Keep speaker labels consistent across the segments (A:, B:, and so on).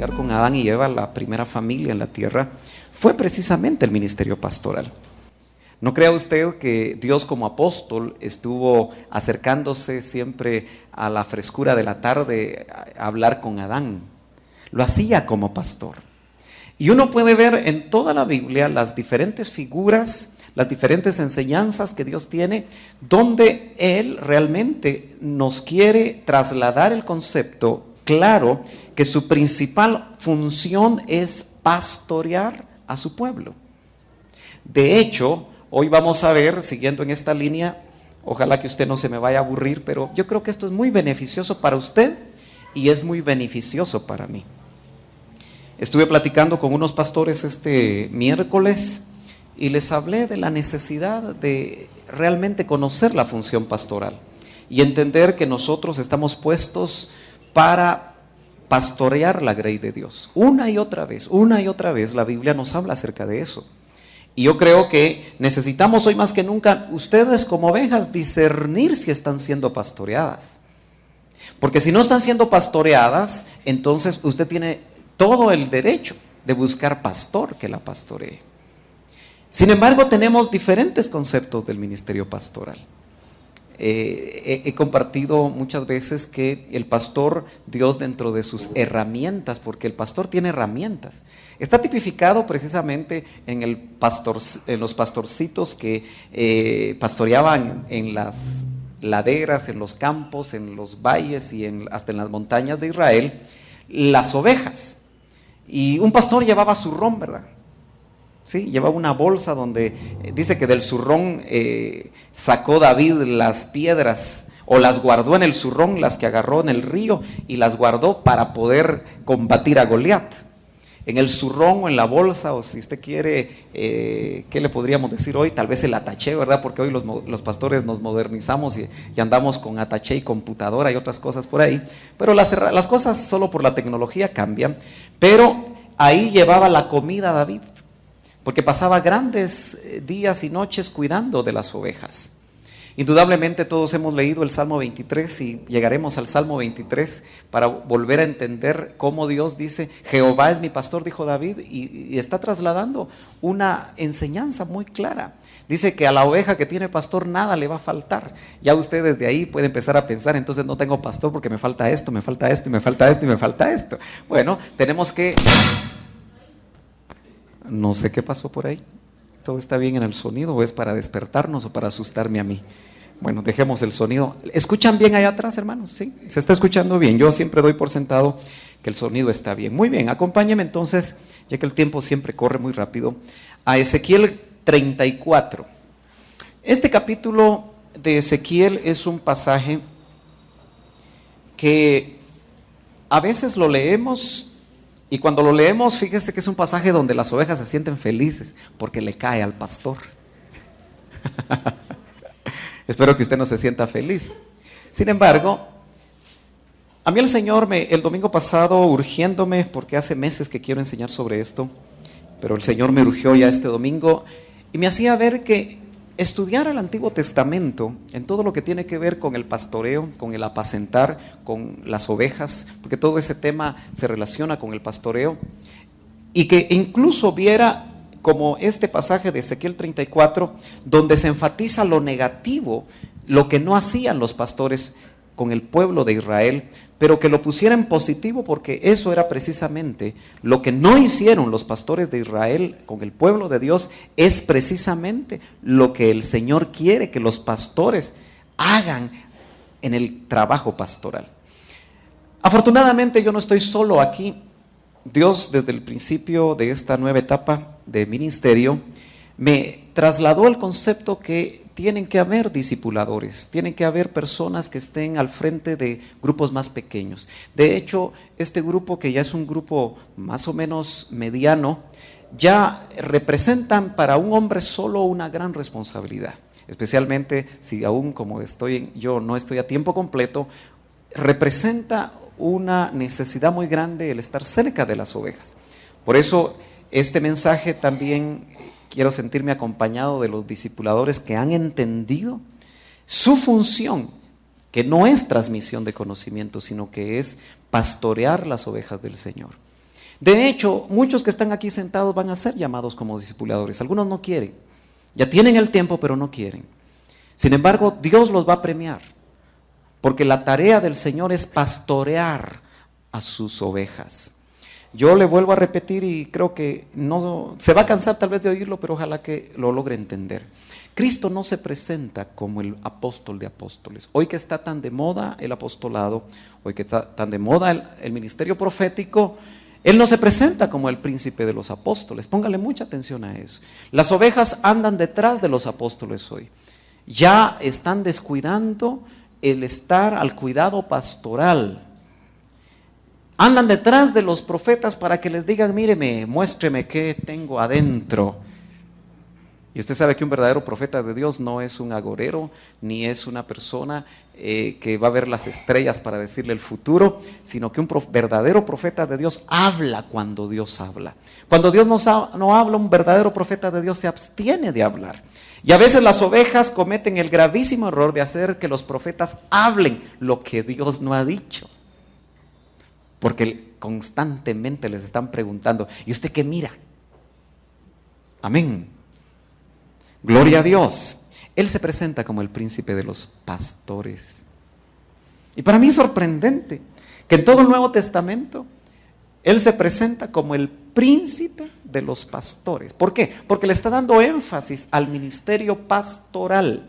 A: crear con Adán y Eva la primera familia en la tierra, fue precisamente el ministerio pastoral. No crea usted que Dios como apóstol estuvo acercándose siempre a la frescura de la tarde a hablar con Adán. Lo hacía como pastor. Y uno puede ver en toda la Biblia las diferentes figuras, las diferentes enseñanzas que Dios tiene, donde Él realmente nos quiere trasladar el concepto claro que su principal función es pastorear a su pueblo. De hecho, hoy vamos a ver, siguiendo en esta línea, ojalá que usted no se me vaya a aburrir, pero yo creo que esto es muy beneficioso para usted y es muy beneficioso para mí. Estuve platicando con unos pastores este miércoles y les hablé de la necesidad de realmente conocer la función pastoral y entender que nosotros estamos puestos para pastorear la grey de Dios. Una y otra vez la Biblia nos habla acerca de eso. Y yo creo que necesitamos hoy más que nunca, ustedes como ovejas, discernir si están siendo pastoreadas. Porque si no están siendo pastoreadas, entonces usted tiene todo el derecho de buscar pastor que la pastoree. Sin embargo, tenemos diferentes conceptos del ministerio pastoral. He compartido muchas veces que el pastor, Dios dentro de sus herramientas, porque el pastor tiene herramientas, está tipificado precisamente en los pastorcitos que pastoreaban en las laderas, en los campos, en los valles y hasta en las montañas de Israel, las ovejas. Y un pastor llevaba zurrón, ¿verdad? Sí, llevaba una bolsa donde dice que del zurrón sacó David las piedras, o las guardó en el zurrón, las que agarró en el río, y las guardó para poder combatir a Goliat. En el zurrón o en la bolsa, o si usted quiere, ¿qué le podríamos decir hoy? Tal vez el ataché, ¿verdad? Porque hoy los pastores nos modernizamos y andamos con ataché y computadora y otras cosas por ahí. Pero las cosas solo por la tecnología cambian. Pero ahí llevaba la comida David, porque pasaba grandes días y noches cuidando de las ovejas. Indudablemente todos hemos leído el Salmo 23 y llegaremos al Salmo 23 para volver a entender cómo Dios dice, Jehová es mi pastor, dijo David, y está trasladando una enseñanza muy clara. Dice que a la oveja que tiene pastor nada le va a faltar. Ya usted desde ahí puede empezar a pensar, entonces no tengo pastor porque me falta esto, me falta esto, y me falta esto, y me falta esto. Bueno, tenemos que... No sé qué pasó por ahí. ¿Todo está bien en el sonido o es para despertarnos o para asustarme a mí? Bueno, dejemos el sonido. ¿Escuchan bien allá atrás, hermanos? ¿Sí? ¿Se está escuchando bien? Yo siempre doy por sentado que el sonido está bien. Muy bien, acompáñenme entonces, ya que el tiempo siempre corre muy rápido, a Ezequiel 34. Este capítulo de Ezequiel es un pasaje que a veces lo leemos. Y cuando lo leemos, fíjese que es un pasaje donde las ovejas se sienten felices porque le cae al pastor. Espero que usted no se sienta feliz. Sin embargo, a mí el Señor el domingo pasado, urgiéndome, porque hace meses que quiero enseñar sobre esto, pero el Señor me urgió ya este domingo y me hacía ver que estudiar el Antiguo Testamento en todo lo que tiene que ver con el pastoreo, con el apacentar, con las ovejas, porque todo ese tema se relaciona con el pastoreo, y que incluso viera como este pasaje de Ezequiel 34, donde se enfatiza lo negativo, lo que no hacían los pastores con el pueblo de Israel, pero que lo pusiera en positivo porque eso era precisamente lo que no hicieron los pastores de Israel con el pueblo de Dios, es precisamente lo que el Señor quiere que los pastores hagan en el trabajo pastoral. Afortunadamente yo no estoy solo aquí. Dios desde el principio de esta nueva etapa de ministerio me trasladó el concepto que tienen que haber discipuladores, tienen que haber personas que estén al frente de grupos más pequeños. De hecho, este grupo, que ya es un grupo más o menos mediano, ya representan para un hombre solo una gran responsabilidad, especialmente si aún como yo no estoy a tiempo completo, representa una necesidad muy grande el estar cerca de las ovejas. Por eso este mensaje también quiero sentirme acompañado de los discipuladores que han entendido su función, que no es transmisión de conocimiento, sino que es pastorear las ovejas del Señor. De hecho, muchos que están aquí sentados van a ser llamados como discipuladores. Algunos no quieren. Ya tienen el tiempo, pero no quieren. Sin embargo, Dios los va a premiar. Porque la tarea del Señor es pastorear a sus ovejas. Yo le vuelvo a repetir y creo que no se va a cansar tal vez de oírlo, pero ojalá que lo logre entender. Cristo no se presenta como el apóstol de apóstoles. Hoy que está tan de moda el apostolado, hoy que está tan de moda el ministerio profético, Él no se presenta como el príncipe de los apóstoles. Póngale mucha atención a eso. Las ovejas andan detrás de los apóstoles hoy. Ya están descuidando el estar al cuidado pastoral. Andan detrás de los profetas para que les digan, míreme, muéstreme qué tengo adentro. Y usted sabe que un verdadero profeta de Dios no es un agorero, ni es una persona que va a ver las estrellas para decirle el futuro, sino que un verdadero profeta de Dios habla cuando Dios habla. Cuando Dios no habla, un verdadero profeta de Dios se abstiene de hablar. Y a veces las ovejas cometen el gravísimo error de hacer que los profetas hablen lo que Dios no ha dicho. Porque constantemente les están preguntando, ¿y usted qué mira? Amén. Gloria a Dios. Él se presenta como el príncipe de los pastores. Y para mí es sorprendente que en todo el Nuevo Testamento Él se presenta como el príncipe de los pastores. ¿Por qué? Porque le está dando énfasis al ministerio pastoral.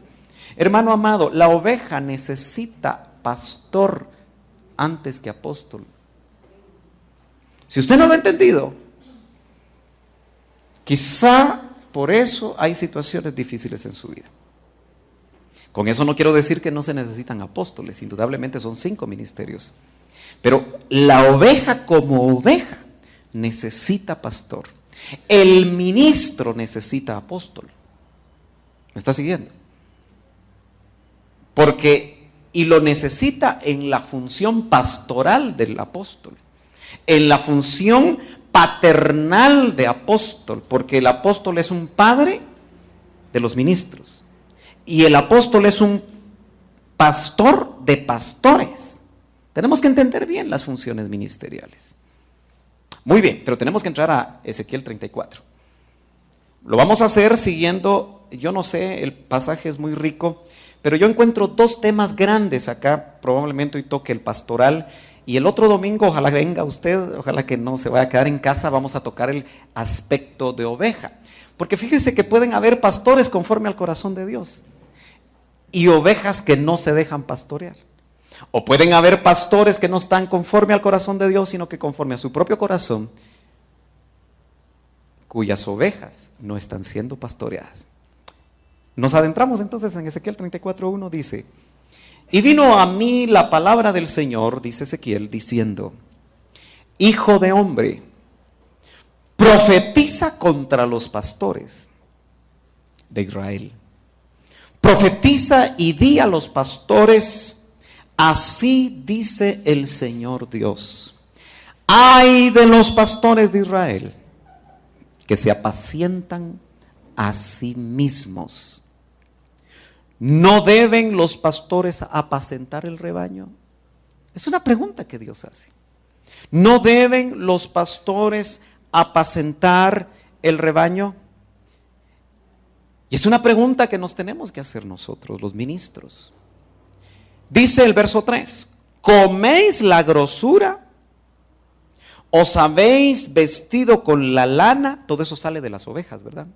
A: Hermano amado, la oveja necesita pastor antes que apóstol. Si usted no lo ha entendido, quizá por eso hay situaciones difíciles en su vida. Con eso no quiero decir que no se necesitan apóstoles, indudablemente son 5 ministerios. Pero la oveja como oveja necesita pastor. El ministro necesita apóstol. ¿Me está siguiendo? Y lo necesita en la función pastoral del apóstol, en la función paternal de apóstol, porque el apóstol es un padre de los ministros y el apóstol es un pastor de pastores. Tenemos que entender bien las funciones ministeriales. Muy bien, pero tenemos que entrar a Ezequiel 34. Lo vamos a hacer siguiendo, yo no sé, el pasaje es muy rico, pero yo encuentro 2 temas grandes acá. Probablemente hoy toque el pastoral. Y el otro domingo, ojalá venga usted, ojalá que no se vaya a quedar en casa, vamos a tocar el aspecto de oveja. Porque fíjese que pueden haber pastores conforme al corazón de Dios y ovejas que no se dejan pastorear. O pueden haber pastores que no están conforme al corazón de Dios, sino que conforme a su propio corazón, cuyas ovejas no están siendo pastoreadas. Nos adentramos entonces en Ezequiel 34:1, dice: y vino a mí la palabra del Señor, dice Ezequiel, diciendo: hijo de hombre, profetiza contra los pastores de Israel. Profetiza y di a los pastores: así dice el Señor Dios. Ay de los pastores de Israel, que se apacientan a sí mismos. ¿No deben los pastores apacentar el rebaño? Es una pregunta que Dios hace. ¿No deben los pastores apacentar el rebaño? Y es una pregunta que nos tenemos que hacer nosotros, los ministros. Dice el verso 3: ¿coméis la grosura? ¿Os habéis vestido con la lana? Todo eso sale de las ovejas, ¿verdad?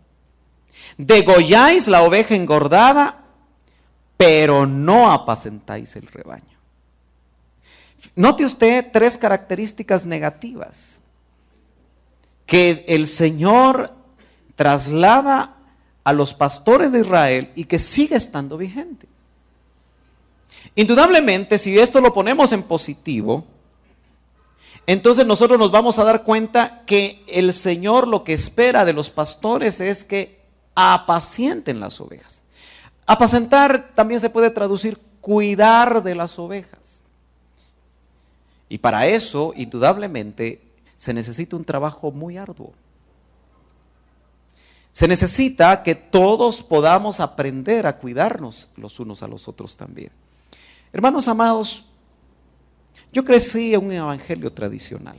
A: ¿Degolláis la oveja engordada? Pero no apacentáis el rebaño. Note usted 3 características negativas que el Señor traslada a los pastores de Israel y que sigue estando vigente. Indudablemente, si esto lo ponemos en positivo, entonces nosotros nos vamos a dar cuenta que el Señor lo que espera de los pastores es que apacienten las ovejas. Apacentar también se puede traducir cuidar de las ovejas. Y para eso, indudablemente, se necesita un trabajo muy arduo. Se necesita que todos podamos aprender a cuidarnos los unos a los otros también. Hermanos amados, yo crecí en un evangelio tradicional.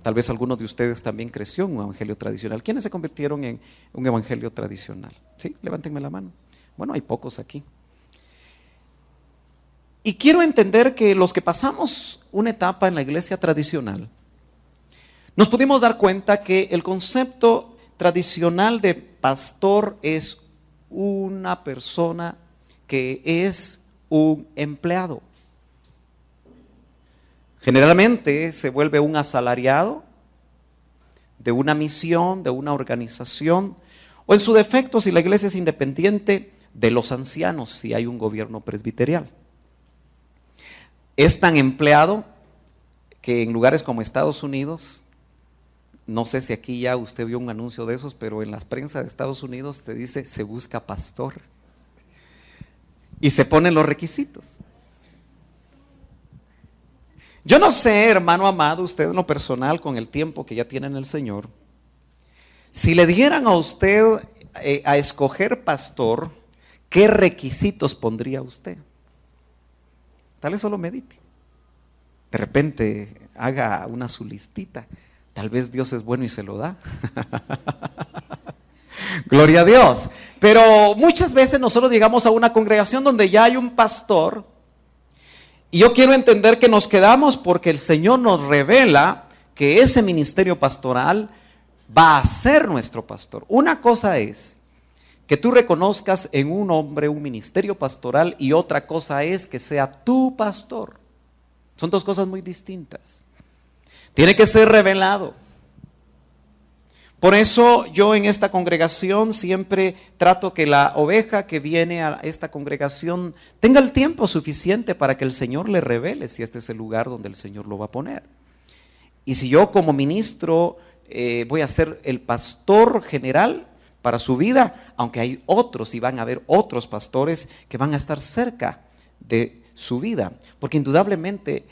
A: Tal vez algunos de ustedes también creció en un evangelio tradicional. ¿Quiénes se convirtieron en un evangelio tradicional? ¿Sí? Levántenme la mano. Bueno, hay pocos aquí. Y quiero entender que los que pasamos una etapa en la iglesia tradicional, nos pudimos dar cuenta que el concepto tradicional de pastor es una persona que es un empleado. Generalmente se vuelve un asalariado de una misión, de una organización, o en su defecto, si la iglesia es independiente, de los ancianos, si hay un gobierno presbiterial. Es tan empleado que en lugares como Estados Unidos, no sé si aquí ya usted vio un anuncio de esos, pero en las prensa de Estados Unidos te dice, se busca pastor. Y se ponen los requisitos. Yo no sé, hermano amado, usted en lo personal, con el tiempo que ya tiene en el Señor, si le dieran a usted a escoger pastor, ¿qué requisitos pondría usted? Tal vez solo medite. De repente haga una su listita. Tal vez Dios es bueno y se lo da. Gloria a Dios. Pero muchas veces nosotros llegamos a una congregación donde ya hay un pastor. Y yo quiero entender que nos quedamos porque el Señor nos revela que ese ministerio pastoral va a ser nuestro pastor. Una cosa es que tú reconozcas en un hombre un ministerio pastoral y otra cosa es que sea tu pastor. Son dos cosas muy distintas. Tiene que ser revelado. Por eso yo en esta congregación siempre trato que la oveja que viene a esta congregación tenga el tiempo suficiente para que el Señor le revele si este es el lugar donde el Señor lo va a poner. Y si yo como ministro voy a ser el pastor general para su vida, aunque hay otros y van a haber otros pastores que van a estar cerca de su vida, porque indudablemente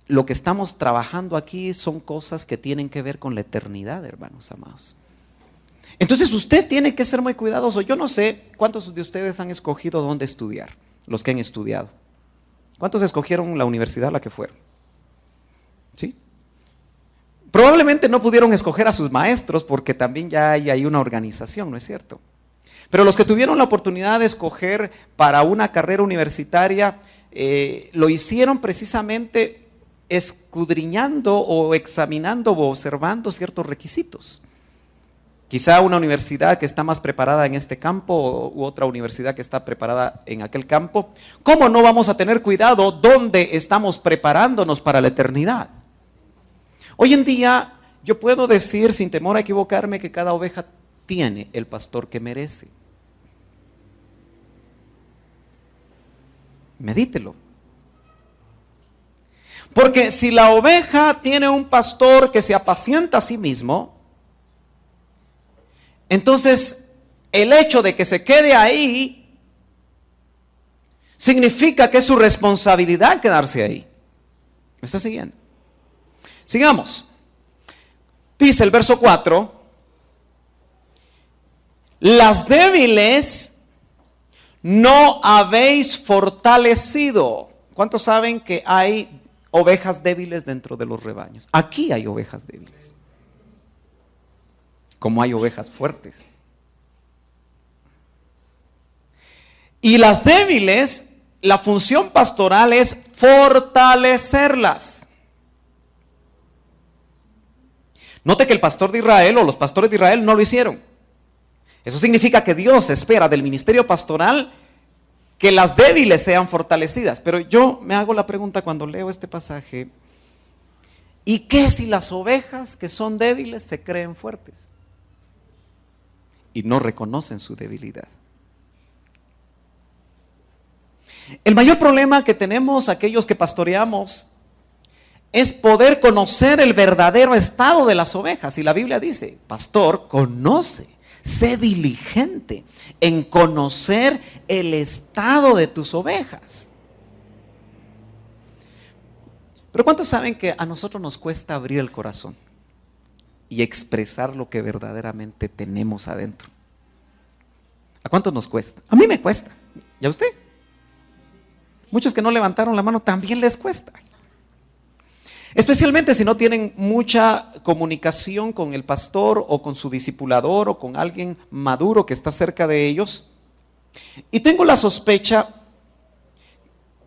A: lo que estamos trabajando aquí son cosas que tienen que ver con la eternidad, hermanos amados. Entonces usted tiene que ser muy cuidadoso. Yo no sé cuántos de ustedes han escogido dónde estudiar, los que han estudiado. ¿Cuántos escogieron la universidad a la que fueron? ¿Sí? Probablemente no pudieron escoger a sus maestros porque también ya hay una organización, ¿no es cierto? Pero los que tuvieron la oportunidad de escoger para una carrera universitaria, lo hicieron precisamente escudriñando o examinando o observando ciertos requisitos. Quizá una universidad que está más preparada en este campo u otra universidad que está preparada en aquel campo. ¿Cómo no vamos a tener cuidado dónde estamos preparándonos para la eternidad? Hoy en día yo puedo decir sin temor a equivocarme que cada oveja tiene el pastor que merece. Medítelo. Porque si la oveja tiene un pastor que se apacienta a sí mismo, entonces el hecho de que se quede ahí significa que es su responsabilidad quedarse ahí. ¿Me está siguiendo? Sigamos. Dice el verso 4, las débiles no habéis fortalecido. ¿Cuántos saben que hay ovejas débiles dentro de los rebaños? Aquí hay ovejas débiles, como hay ovejas fuertes. Y las débiles, la función pastoral es fortalecerlas. Note que el pastor de Israel o los pastores de Israel no lo hicieron. Eso significa que Dios espera del ministerio pastoral que las débiles sean fortalecidas. Pero yo me hago la pregunta cuando leo este pasaje, ¿y qué si las ovejas que son débiles se creen fuertes y no reconocen su debilidad? El mayor problema que tenemos aquellos que pastoreamos es poder conocer el verdadero estado de las ovejas. Y la Biblia dice, pastor, conoce, sé diligente en conocer el estado de tus ovejas. Pero ¿cuántos saben que a nosotros nos cuesta abrir el corazón y expresar lo que verdaderamente tenemos adentro? ¿A cuántos nos cuesta? A mí me cuesta. ¿Y a usted? Muchos que no levantaron la mano también les cuesta. Especialmente si no tienen mucha comunicación con el pastor o con su discipulador o con alguien maduro que está cerca de ellos. Y tengo la sospecha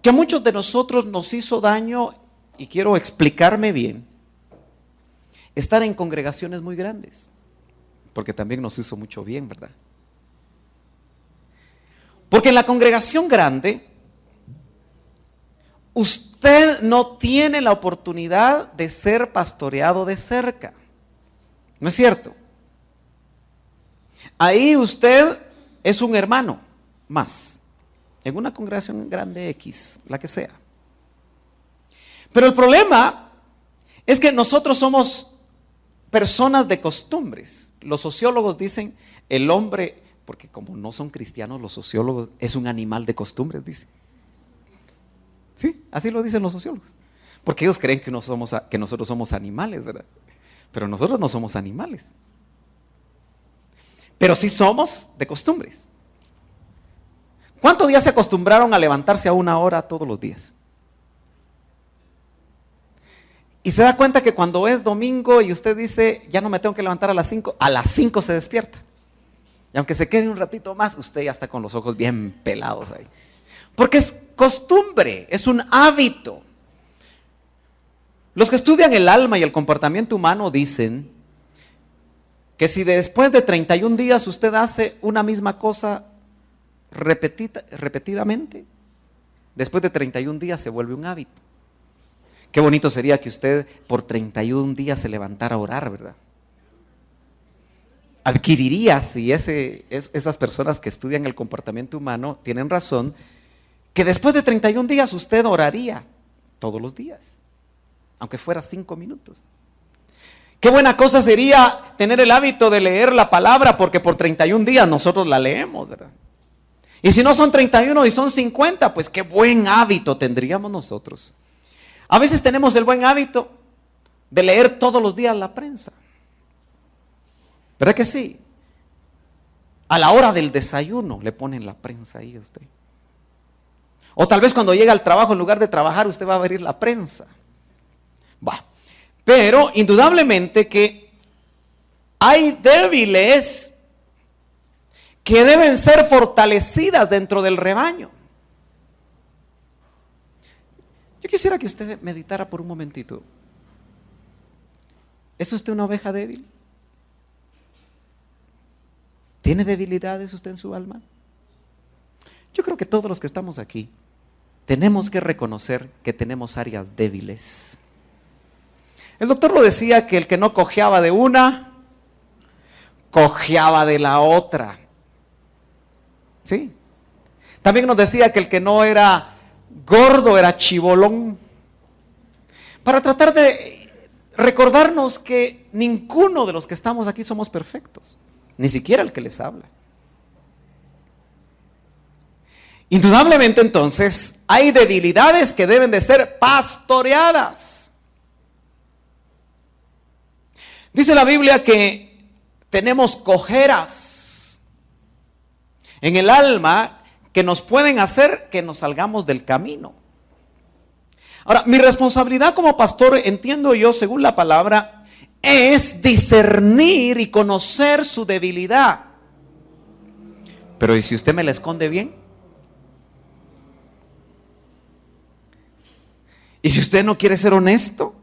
A: que a muchos de nosotros nos hizo daño, y quiero explicarme bien, estar en congregaciones muy grandes, porque también nos hizo mucho bien, ¿verdad? Porque en la congregación grande, usted no tiene la oportunidad de ser pastoreado de cerca. ¿No es cierto? Ahí usted es un hermano más, en una congregación grande X, la que sea. Pero el problema es que nosotros somos personas de costumbres. Los sociólogos dicen, el hombre, porque como no son cristianos los sociólogos, es un animal de costumbres, dicen. Sí, así lo dicen los sociólogos. Porque ellos creen que nosotros somos animales, ¿verdad? Pero nosotros no somos animales. Pero sí somos de costumbres. ¿Cuántos días se acostumbraron a levantarse a 1 hora todos los días? Y se da cuenta que cuando es domingo y usted dice, ya no me tengo que levantar a las 5 se despierta. Y aunque se quede un ratito más, usted ya está con los ojos bien pelados ahí. Porque es costumbre, es un hábito. Los que estudian el alma y el comportamiento humano dicen que si después de 31 días usted hace una misma cosa repetidamente, después de 31 días se vuelve un hábito. Qué bonito sería que usted por 31 días se levantara a orar, ¿verdad? Adquiriría, si esas personas que estudian el comportamiento humano tienen razón, que después de 31 días usted oraría todos los días, aunque fuera 5 minutos. Qué buena cosa sería tener el hábito de leer la palabra, porque por 31 días nosotros la leemos, ¿verdad? Y si no son 31 y son 50, pues qué buen hábito tendríamos nosotros. A veces tenemos el buen hábito de leer todos los días la prensa. ¿Verdad que sí? A la hora del desayuno le ponen la prensa ahí a usted. O tal vez cuando llega al trabajo, en lugar de trabajar, usted va a abrir la prensa. Pero indudablemente que hay débiles que deben ser fortalecidas dentro del rebaño. Yo quisiera que usted meditara por un momentito. ¿Es usted una oveja débil? ¿Tiene debilidades usted en su alma? Yo creo que todos los que estamos aquí tenemos que reconocer que tenemos áreas débiles. El doctor lo decía, que el que no cojeaba de una, cojeaba de la otra. ¿Sí? También nos decía que el que no era gordo era chibolón. Para tratar de recordarnos que ninguno de los que estamos aquí somos perfectos, ni siquiera el que les habla. Indudablemente entonces hay debilidades que deben de ser pastoreadas. Dice la Biblia que tenemos cojeras en el alma que nos pueden hacer que nos salgamos del camino. Ahora, mi responsabilidad como pastor, entiendo yo, según la palabra, es discernir y conocer su debilidad. Pero ¿y si usted me la esconde bien? ¿Y si usted no quiere ser honesto?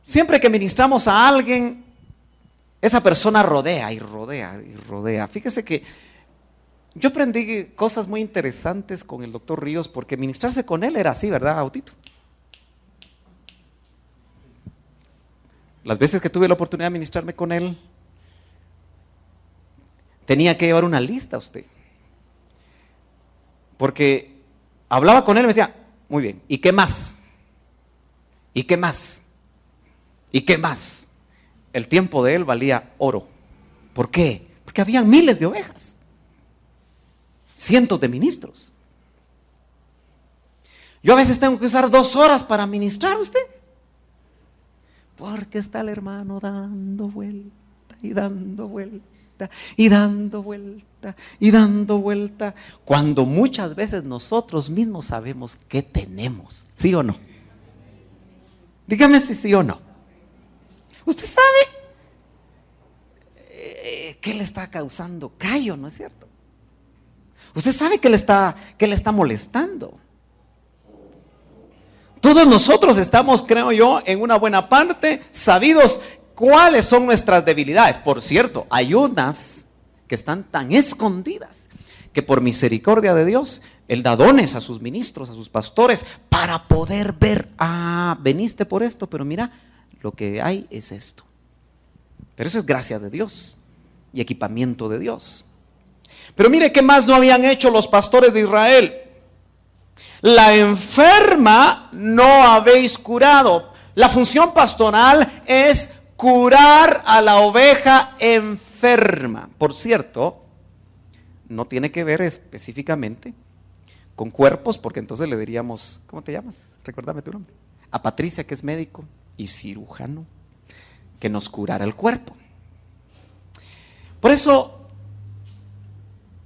A: Siempre que ministramos a alguien, esa persona rodea y rodea y rodea. Fíjese que yo aprendí cosas muy interesantes con el doctor Ríos, porque ministrarse con él era así, ¿verdad, Autito? Las veces que tuve la oportunidad de ministrarme con él, tenía que llevar una lista a usted. Porque hablaba con él y me decía, muy bien, ¿y qué más? ¿Y qué más? ¿Y qué más? El tiempo de él valía oro. ¿Por qué? Porque había miles de ovejas, cientos de ministros. Yo a veces tengo que usar 2 horas para ministrar a usted, porque está el hermano dando vuelta y dando vuelta y dando vuelta y dando vuelta, cuando muchas veces nosotros mismos sabemos qué tenemos, ¿sí o no? Dígame si sí o no. Usted sabe qué le está causando callo, ¿no es cierto? Usted sabe qué le está molestando. Todos nosotros estamos, creo yo, en una buena parte, sabidos cuáles son nuestras debilidades. Por cierto, hay unas que están tan escondidas que por misericordia de Dios, Él da dones a sus ministros, a sus pastores, para poder ver, veniste por esto, pero mira, lo que hay es esto. Pero eso es gracia de Dios y equipamiento de Dios. Pero mire qué más no habían hecho los pastores de Israel. La enferma no habéis curado. La función pastoral es curar a la oveja enferma. Por cierto, no tiene que ver específicamente con cuerpos, porque entonces le diríamos, ¿cómo te llamas? Recuérdame tu nombre. A Patricia, que es médico y cirujano, que nos curara el cuerpo. Por eso,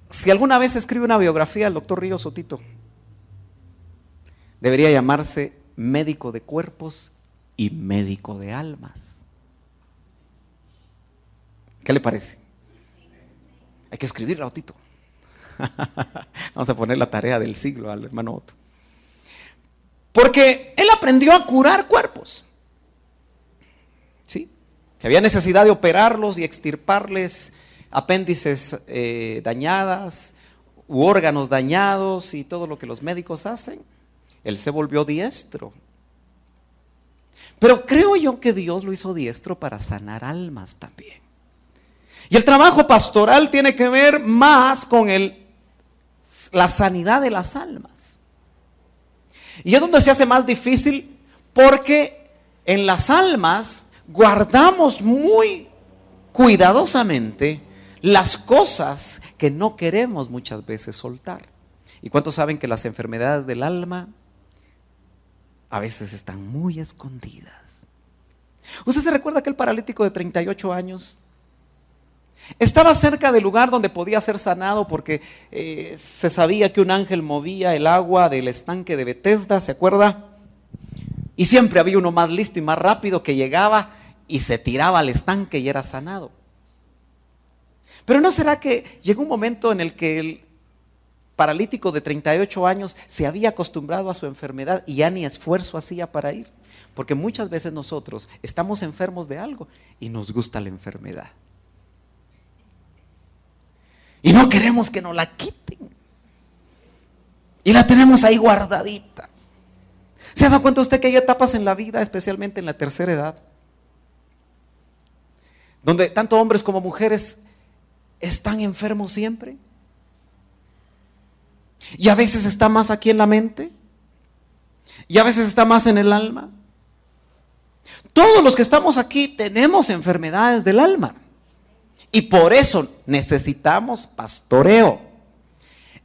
A: si alguna vez escribe una biografía del doctor Río Sotito, debería llamarse médico de cuerpos y médico de almas. ¿Qué le parece? Hay que escribirla, Otito. Vamos a poner la tarea del siglo al hermano Otto. Porque él aprendió a curar cuerpos. ¿Sí? Si había necesidad de operarlos y extirparles apéndices dañadas u órganos dañados y todo lo que los médicos hacen, él se volvió diestro. Pero creo yo que Dios lo hizo diestro para sanar almas también. Y el trabajo pastoral tiene que ver más con la sanidad de las almas. Y es donde se hace más difícil, porque en las almas guardamos muy cuidadosamente las cosas que no queremos muchas veces soltar. ¿Y cuántos saben que las enfermedades del alma a veces están muy escondidas? ¿Usted se recuerda aquel paralítico de 38 años? Estaba cerca del lugar donde podía ser sanado porque se sabía que un ángel movía el agua del estanque de Betesda, ¿se acuerda? Y siempre había uno más listo y más rápido que llegaba y se tiraba al estanque y era sanado. Pero ¿no será que llegó un momento en el que el paralítico de 38 años se había acostumbrado a su enfermedad y ya ni esfuerzo hacía para ir? Porque muchas veces nosotros estamos enfermos de algo y nos gusta la enfermedad. Y no queremos que nos la quiten. Y la tenemos ahí guardadita. ¿Se ha dado cuenta usted que hay etapas en la vida, especialmente en la tercera edad, donde tanto hombres como mujeres están enfermos siempre? Y a veces está más aquí en la mente, y a veces está más en el alma. Todos los que estamos aquí tenemos enfermedades del alma. Y por eso necesitamos pastoreo.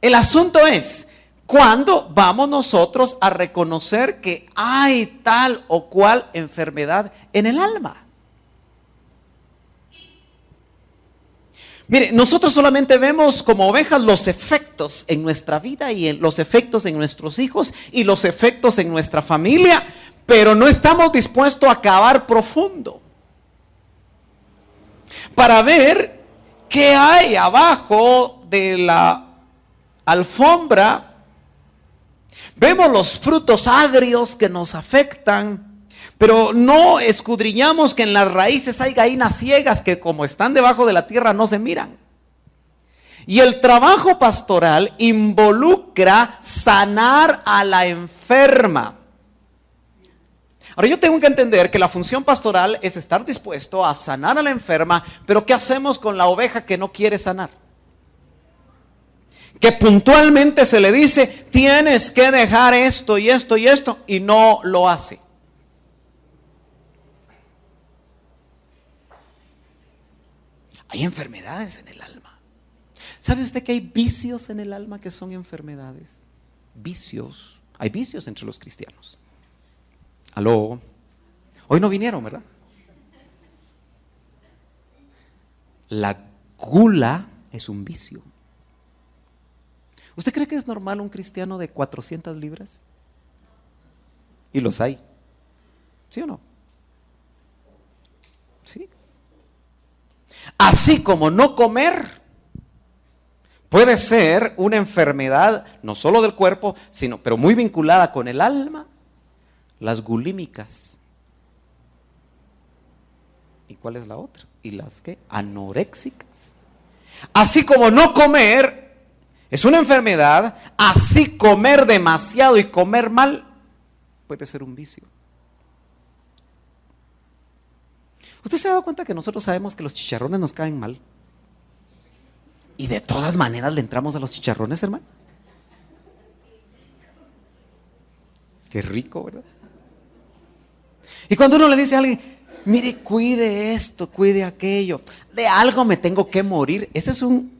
A: El asunto es, ¿cuándo vamos nosotros a reconocer que hay tal o cual enfermedad en el alma? Mire, nosotros solamente vemos como ovejas los efectos en nuestra vida y los efectos en nuestros hijos y los efectos en nuestra familia, pero no estamos dispuestos a cavar profundo para ver qué hay abajo de la alfombra. Vemos los frutos agrios que nos afectan, pero no escudriñamos que en las raíces hay gallinas ciegas que, como están debajo de la tierra, no se miran. Y el trabajo pastoral involucra sanar a la enferma. Ahora, yo tengo que entender que la función pastoral es estar dispuesto a sanar a la enferma, pero ¿qué hacemos con la oveja que no quiere sanar? Que puntualmente se le dice, tienes que dejar esto y esto y esto, y no lo hace. Hay enfermedades en el alma. ¿Sabe usted que hay vicios en el alma que son enfermedades? Vicios. Hay vicios entre los cristianos. Aló. Hoy no vinieron, ¿verdad? La gula es un vicio. ¿Usted cree que es normal un cristiano de 400 libras? Y los hay. ¿Sí o no? Sí. Así como no comer puede ser una enfermedad, no solo del cuerpo, pero muy vinculada con el alma, las gulímicas. ¿Y cuál es la otra? ¿Y las qué? Anoréxicas. Así como no comer es una enfermedad, así comer demasiado y comer mal puede ser un vicio. ¿Usted se ha dado cuenta que nosotros sabemos que los chicharrones nos caen mal? Y de todas maneras le entramos a los chicharrones, hermano. Qué rico, ¿verdad? Y cuando uno le dice a alguien, mire, cuide esto, cuide aquello, de algo me tengo que morir, ese es un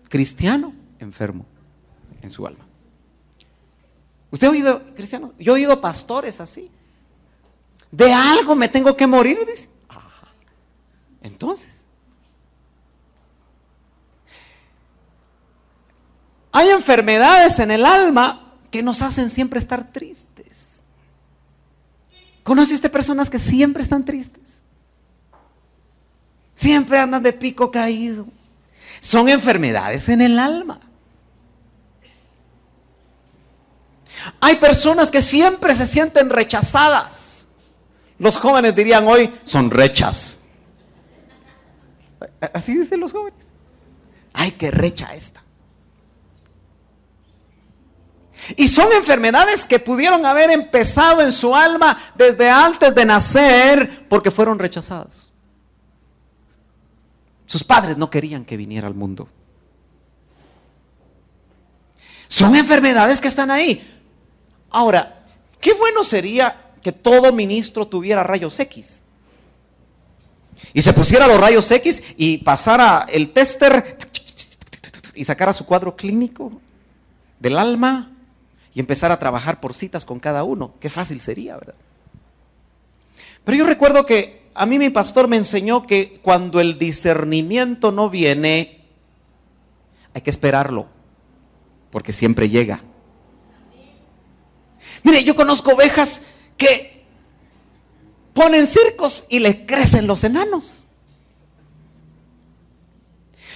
A: cristiano enfermo en su alma. ¿Usted ha oído cristianos? Yo he oído pastores así. De algo me tengo que morir, dice. Ajá. Entonces, hay enfermedades en el alma que nos hacen siempre estar tristes. ¿Conoce usted personas que siempre están tristes? Siempre andan de pico caído. Son enfermedades en el alma. Hay personas que siempre se sienten rechazadas. Los jóvenes dirían hoy, son rechas. Así dicen los jóvenes. Ay, qué recha esta. Y son enfermedades que pudieron haber empezado en su alma desde antes de nacer porque fueron rechazadas. Sus padres no querían que viniera al mundo. Son enfermedades que están ahí. Ahora, qué bueno sería que todo ministro tuviera rayos X. Y se pusiera los rayos X y pasara el tester y sacara su cuadro clínico del alma y empezara a trabajar por citas con cada uno. Qué fácil sería, ¿verdad? Pero yo recuerdo que a mí mi pastor me enseñó que cuando el discernimiento no viene, hay que esperarlo, porque siempre llega. Mire, yo conozco ovejas que ponen circos y les crecen los enanos.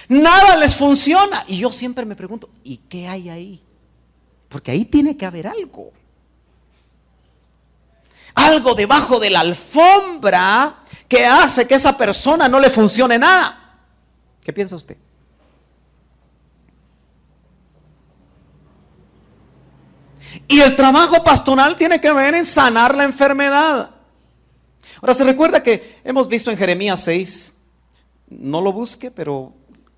A: Nada les funciona. Y yo siempre me pregunto, ¿y qué hay ahí? Porque ahí tiene que haber algo. Algo debajo de la alfombra que hace que esa persona no le funcione nada. ¿Qué piensa usted? Y el trabajo pastoral tiene que ver en sanar la enfermedad. Ahora se recuerda que hemos visto en Jeremías 6, no lo busque, pero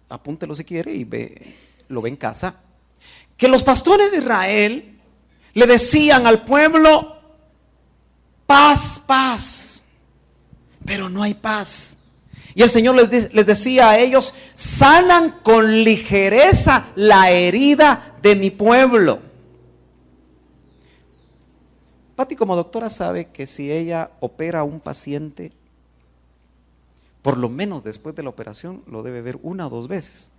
A: apúntelo si quiere y lo ve en casa, que los pastores de Israel le decían al pueblo, paz, paz, pero no hay paz. Y el Señor les decía a ellos, sanan con ligereza la herida de mi pueblo. Pati como doctora sabe que si ella opera a un paciente, por lo menos después de la operación lo debe ver 1 o 2 veces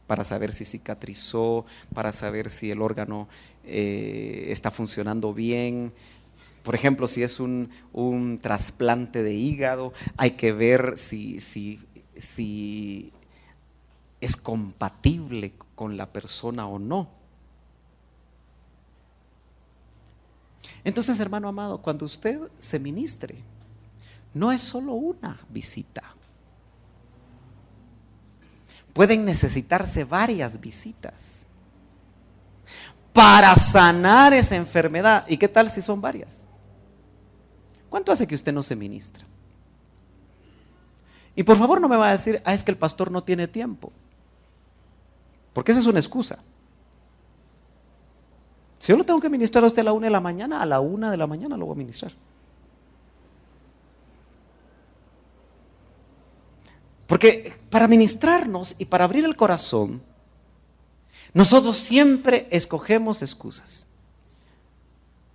A: para saber si cicatrizó, para saber si el órgano está funcionando bien. Por ejemplo, si es un trasplante de hígado, hay que ver si es compatible con la persona o no. Entonces, hermano amado, cuando usted se ministre, no es solo una visita. Pueden necesitarse varias visitas para sanar esa enfermedad. ¿Y qué tal si son varias? ¿Cuánto hace que usted no se ministra? Y por favor no me va a decir, es que el pastor no tiene tiempo. Porque esa es una excusa. Si yo lo tengo que ministrar a usted a la 1 de la mañana, a la 1 de la mañana lo voy a ministrar. Porque para ministrarnos y para abrir el corazón, nosotros siempre escogemos excusas.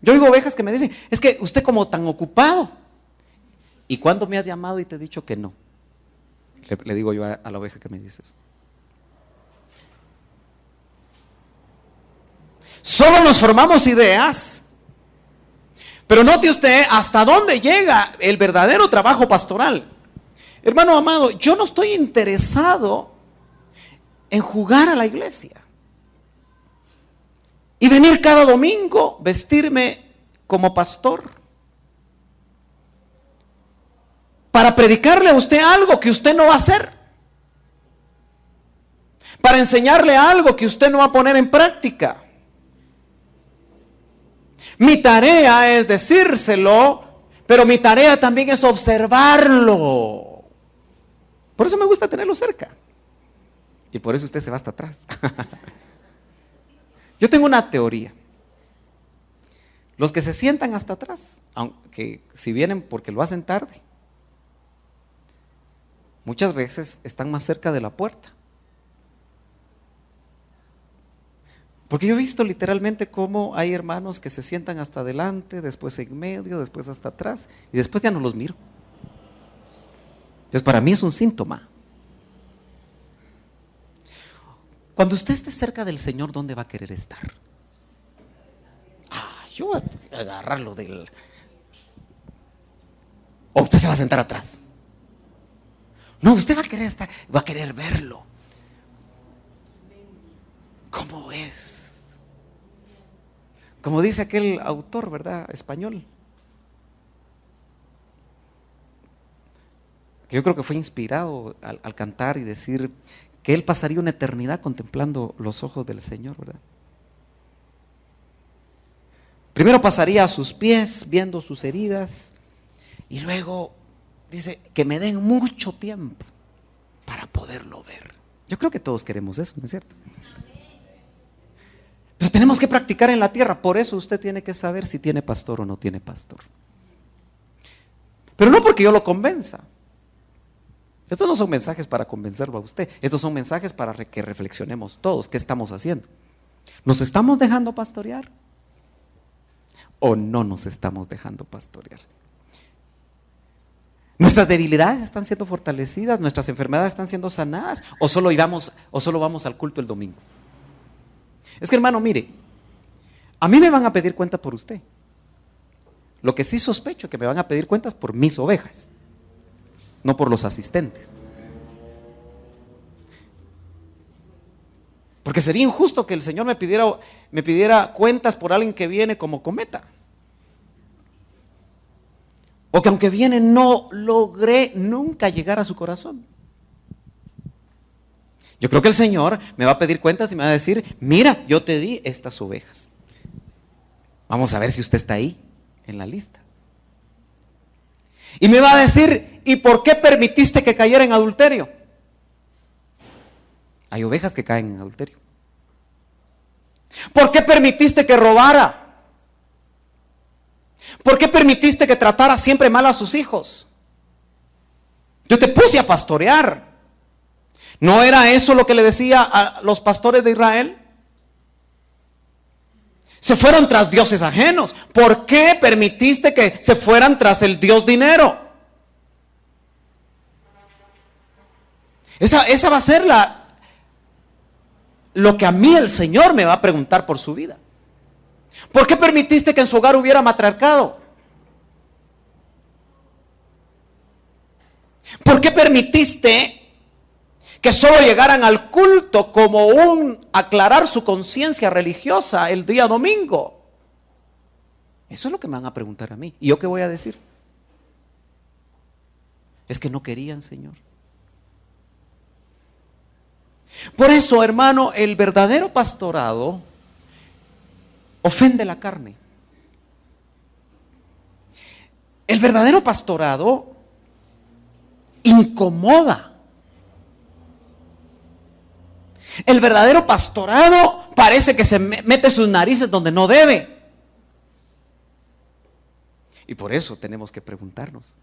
A: Yo oigo ovejas que me dicen, es que usted como tan ocupado. ¿Y cuándo me has llamado y te he dicho que no? Le digo yo a la oveja que me dice eso. Solo nos formamos ideas. Pero note usted hasta dónde llega el verdadero trabajo pastoral. Hermano amado, yo no estoy interesado en jugar a la iglesia y venir cada domingo, vestirme como pastor, para predicarle a usted algo que usted no va a hacer, para enseñarle algo que usted no va a poner en práctica. Mi tarea es decírselo, pero mi tarea también es observarlo. Por eso me gusta tenerlo cerca. Y por eso usted se va hasta atrás. Yo tengo una teoría. Los que se sientan hasta atrás, aunque si vienen porque lo hacen tarde, muchas veces están más cerca de la puerta. Porque yo he visto literalmente cómo hay hermanos que se sientan hasta adelante, después en medio, después hasta atrás, y después ya no los miro. Entonces para mí es un síntoma. Cuando usted esté cerca del Señor, ¿dónde va a querer estar? Yo voy a agarrarlo del... ¿O usted se va a sentar atrás? No, usted va a querer estar, va a querer verlo. ¿Cómo es? Como dice aquel autor, ¿verdad? Español. Que yo creo que fue inspirado al cantar y decir que él pasaría una eternidad contemplando los ojos del Señor, ¿verdad? Primero pasaría a sus pies viendo sus heridas y luego dice que me den mucho tiempo para poderlo ver. Yo creo que todos queremos eso, ¿no es cierto? Pero tenemos que practicar en la tierra. Por eso usted tiene que saber si tiene pastor o no tiene pastor. Pero no porque yo lo convenza. Estos no son mensajes para convencerlo a usted. Estos son mensajes para que reflexionemos todos. ¿Qué estamos haciendo? ¿Nos estamos dejando pastorear? ¿O no nos estamos dejando pastorear? ¿Nuestras debilidades están siendo fortalecidas? ¿Nuestras enfermedades están siendo sanadas? ¿O solo vamos al culto el domingo? Es que hermano, mire, a mí me van a pedir cuenta por usted. Lo que sí sospecho es que me van a pedir cuentas por mis ovejas, no por los asistentes. Porque sería injusto que el Señor me pidiera cuentas por alguien que viene como cometa. O que aunque viene no logré nunca llegar a su corazón. Yo creo que el Señor me va a pedir cuentas y me va a decir, mira, yo te di estas ovejas. Vamos a ver si usted está ahí en la lista. Y me va a decir, ¿y por qué permitiste que cayera en adulterio? Hay ovejas que caen en adulterio. ¿Por qué permitiste que robara? ¿Por qué permitiste que tratara siempre mal a sus hijos? Yo te puse a pastorear. ¿No era eso lo que le decía a los pastores de Israel? Se fueron tras dioses ajenos. ¿Por qué permitiste que se fueran tras el dios dinero? Esa va a ser lo que a mí el Señor me va a preguntar por su vida. ¿Por qué permitiste que en su hogar hubiera matriarcado? ¿Por qué permitiste que solo llegaran al culto como un aclarar su conciencia religiosa el día domingo? Eso es lo que me van a preguntar a mí. ¿Y yo qué voy a decir? Es que no querían, Señor. Por eso, hermano, el verdadero pastorado ofende la carne. El verdadero pastorado incomoda. El verdadero pastorado parece que se mete sus narices donde no debe. Y por eso tenemos que preguntarnos,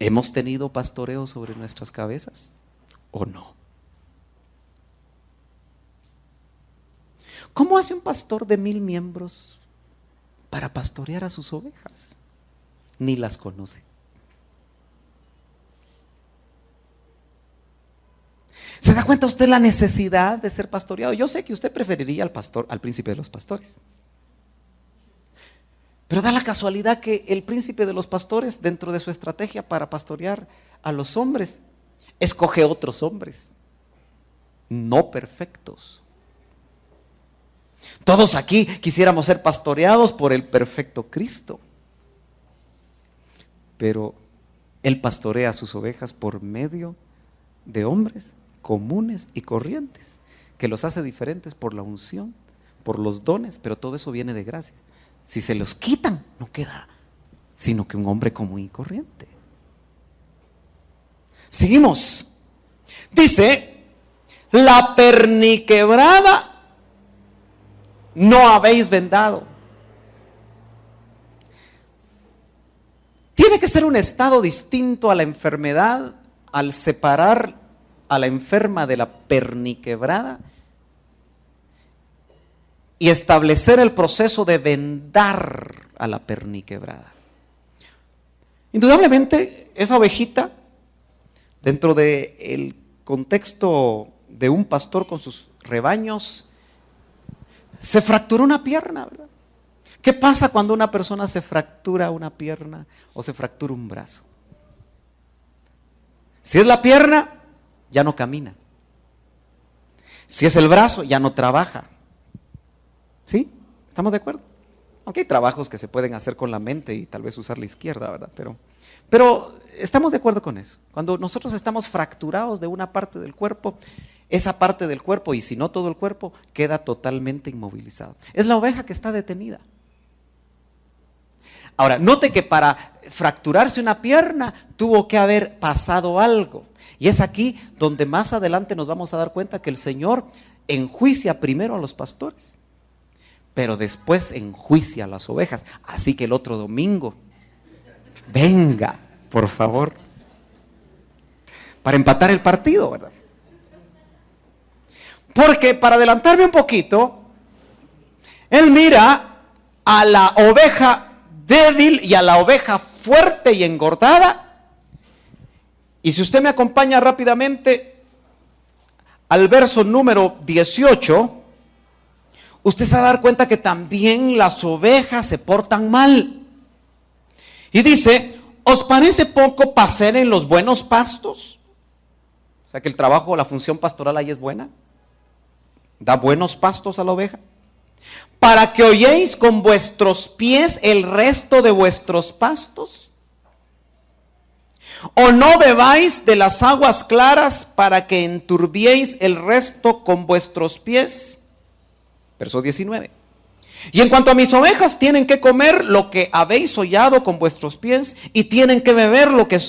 A: ¿hemos tenido pastoreo sobre nuestras cabezas o no? ¿Cómo hace un pastor de 1000 miembros para pastorear a sus ovejas? Ni las conoce. ¿Se da cuenta usted la necesidad de ser pastoreado? Yo sé que usted preferiría al pastor, al príncipe de los pastores. Pero da la casualidad que el príncipe de los pastores, dentro de su estrategia para pastorear a los hombres, escoge otros hombres, no perfectos. Todos aquí quisiéramos ser pastoreados por el perfecto Cristo. Pero Él pastorea a sus ovejas por medio de hombres comunes y corrientes, que los hace diferentes por la unción, por los dones, pero todo eso viene de gracia. Si se los quitan, no queda sino que un hombre común y corriente. Seguimos. Dice, la perniquebrada no habéis vendado. Tiene que ser un estado distinto a la enfermedad al separar a la enferma de la perniquebrada y establecer el proceso de vendar a la perniquebrada. Indudablemente, esa ovejita, dentro del contexto de un pastor con sus rebaños, se fracturó una pierna, ¿verdad? ¿Qué pasa cuando una persona se fractura una pierna o se fractura un brazo? Si es la pierna, ya no camina. Si es el brazo, ya no trabaja. ¿Sí? ¿Estamos de acuerdo? Aunque hay trabajos que se pueden hacer con la mente y tal vez usar la izquierda, ¿verdad? Pero estamos de acuerdo con eso. Cuando nosotros estamos fracturados de una parte del cuerpo, esa parte del cuerpo, y si no todo el cuerpo, queda totalmente inmovilizado. Es la oveja que está detenida. Ahora, note que para fracturarse una pierna tuvo que haber pasado algo. Y es aquí donde más adelante nos vamos a dar cuenta que el Señor enjuicia primero a los pastores, pero después enjuicia a las ovejas. Así que el otro domingo, venga, por favor, para empatar el partido, ¿verdad? Porque para adelantarme un poquito, Él mira a la oveja débil y a la oveja fuerte y engordada. Y si usted me acompaña rápidamente al verso número 18, usted se va a dar cuenta que también las ovejas se portan mal. Y dice, ¿os parece poco pacer en los buenos pastos? O sea que el trabajo, la función pastoral ahí es buena. Da buenos pastos a la oveja. Para que oyéis con vuestros pies el resto de vuestros pastos. O no bebáis de las aguas claras para que enturbiéis el resto con vuestros pies. Verso 19. Y en cuanto a mis ovejas, tienen que comer lo que habéis hollado con vuestros pies, y tienen que beber lo que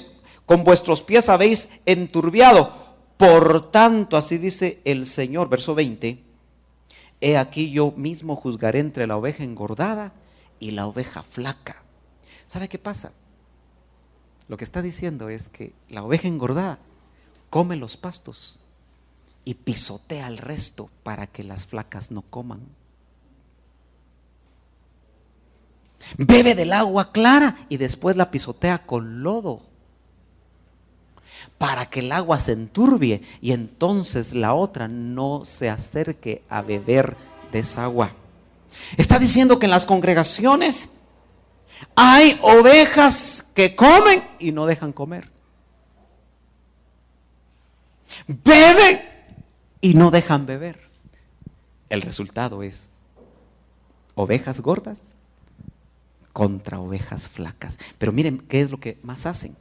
A: con vuestros pies habéis enturbiado. Por tanto, así dice el Señor, verso 20. He aquí yo mismo juzgaré entre la oveja engordada y la oveja flaca. ¿Sabe qué pasa? Lo que está diciendo es que la oveja engordada come los pastos y pisotea el resto para que las flacas no coman. Bebe del agua clara y después la pisotea con lodo para que el agua se enturbie y entonces la otra no se acerque a beber de esa agua. Está diciendo que en las congregaciones hay ovejas que comen y no dejan comer. Beben y no dejan beber. El resultado es ovejas gordas contra ovejas flacas. Pero miren qué es lo que más hacen.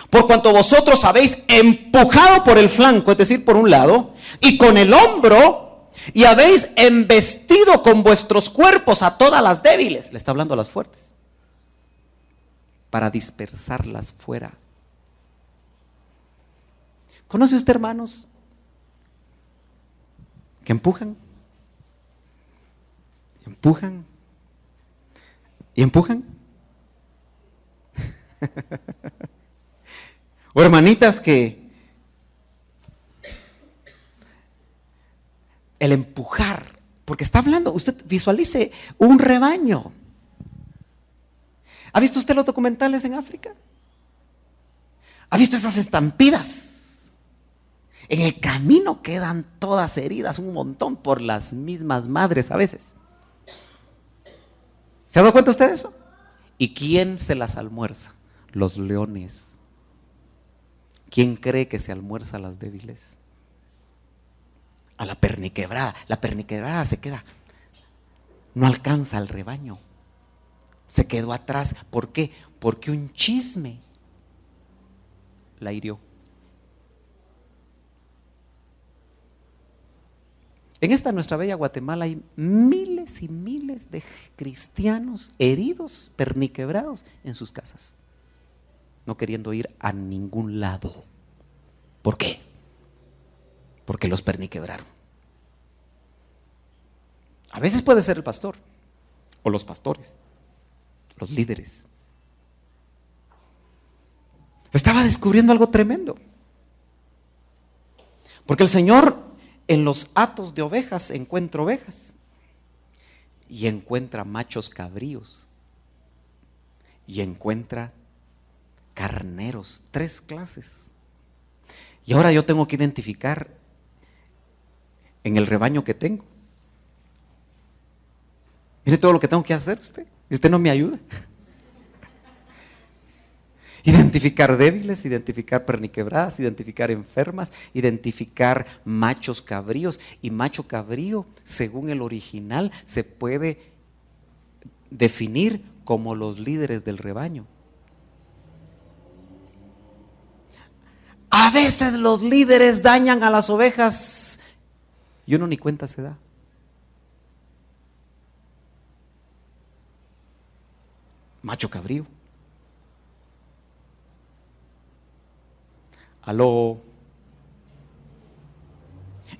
A: Por cuanto vosotros habéis empujado por el flanco, es decir, por un lado, y con el hombro, y habéis embestido con vuestros cuerpos a todas las débiles, le está hablando a las fuertes, para dispersarlas fuera. ¿Conoce usted, hermanos, que empujan? ¿Empujan? ¿Y empujan? O hermanitas que el empujar, porque está hablando, usted visualice un rebaño. ¿Ha visto usted los documentales en África? ¿Ha visto esas estampidas? En el camino quedan todas heridas, un montón, por las mismas madres a veces. ¿Se ha dado cuenta usted de eso? ¿Y quién se las almuerza? Los leones. ¿Quién cree que se almuerza a las débiles? A la perniquebrada. La perniquebrada se queda, no alcanza al rebaño. Se quedó atrás. ¿Por qué? Porque un chisme la hirió. En esta nuestra bella Guatemala hay miles y miles de cristianos heridos, perniquebrados en sus casas, no queriendo ir a ningún lado. ¿Por qué? Porque los perniquebraron. A veces puede ser el pastor, o los pastores, los líderes. Estaba descubriendo algo tremendo, porque el Señor en los hatos de ovejas encuentra ovejas y encuentra machos cabríos y encuentra carneros, 3 clases. Y ahora yo tengo que identificar en el rebaño que tengo. Mire todo lo que tengo que hacer usted, y usted no me ayuda. Identificar débiles, identificar perniquebradas, identificar enfermas, identificar machos cabríos. Y macho cabrío, según el original, se puede definir como los líderes del rebaño. A veces los líderes dañan a las ovejas y uno ni cuenta se da. Macho cabrío. Aló.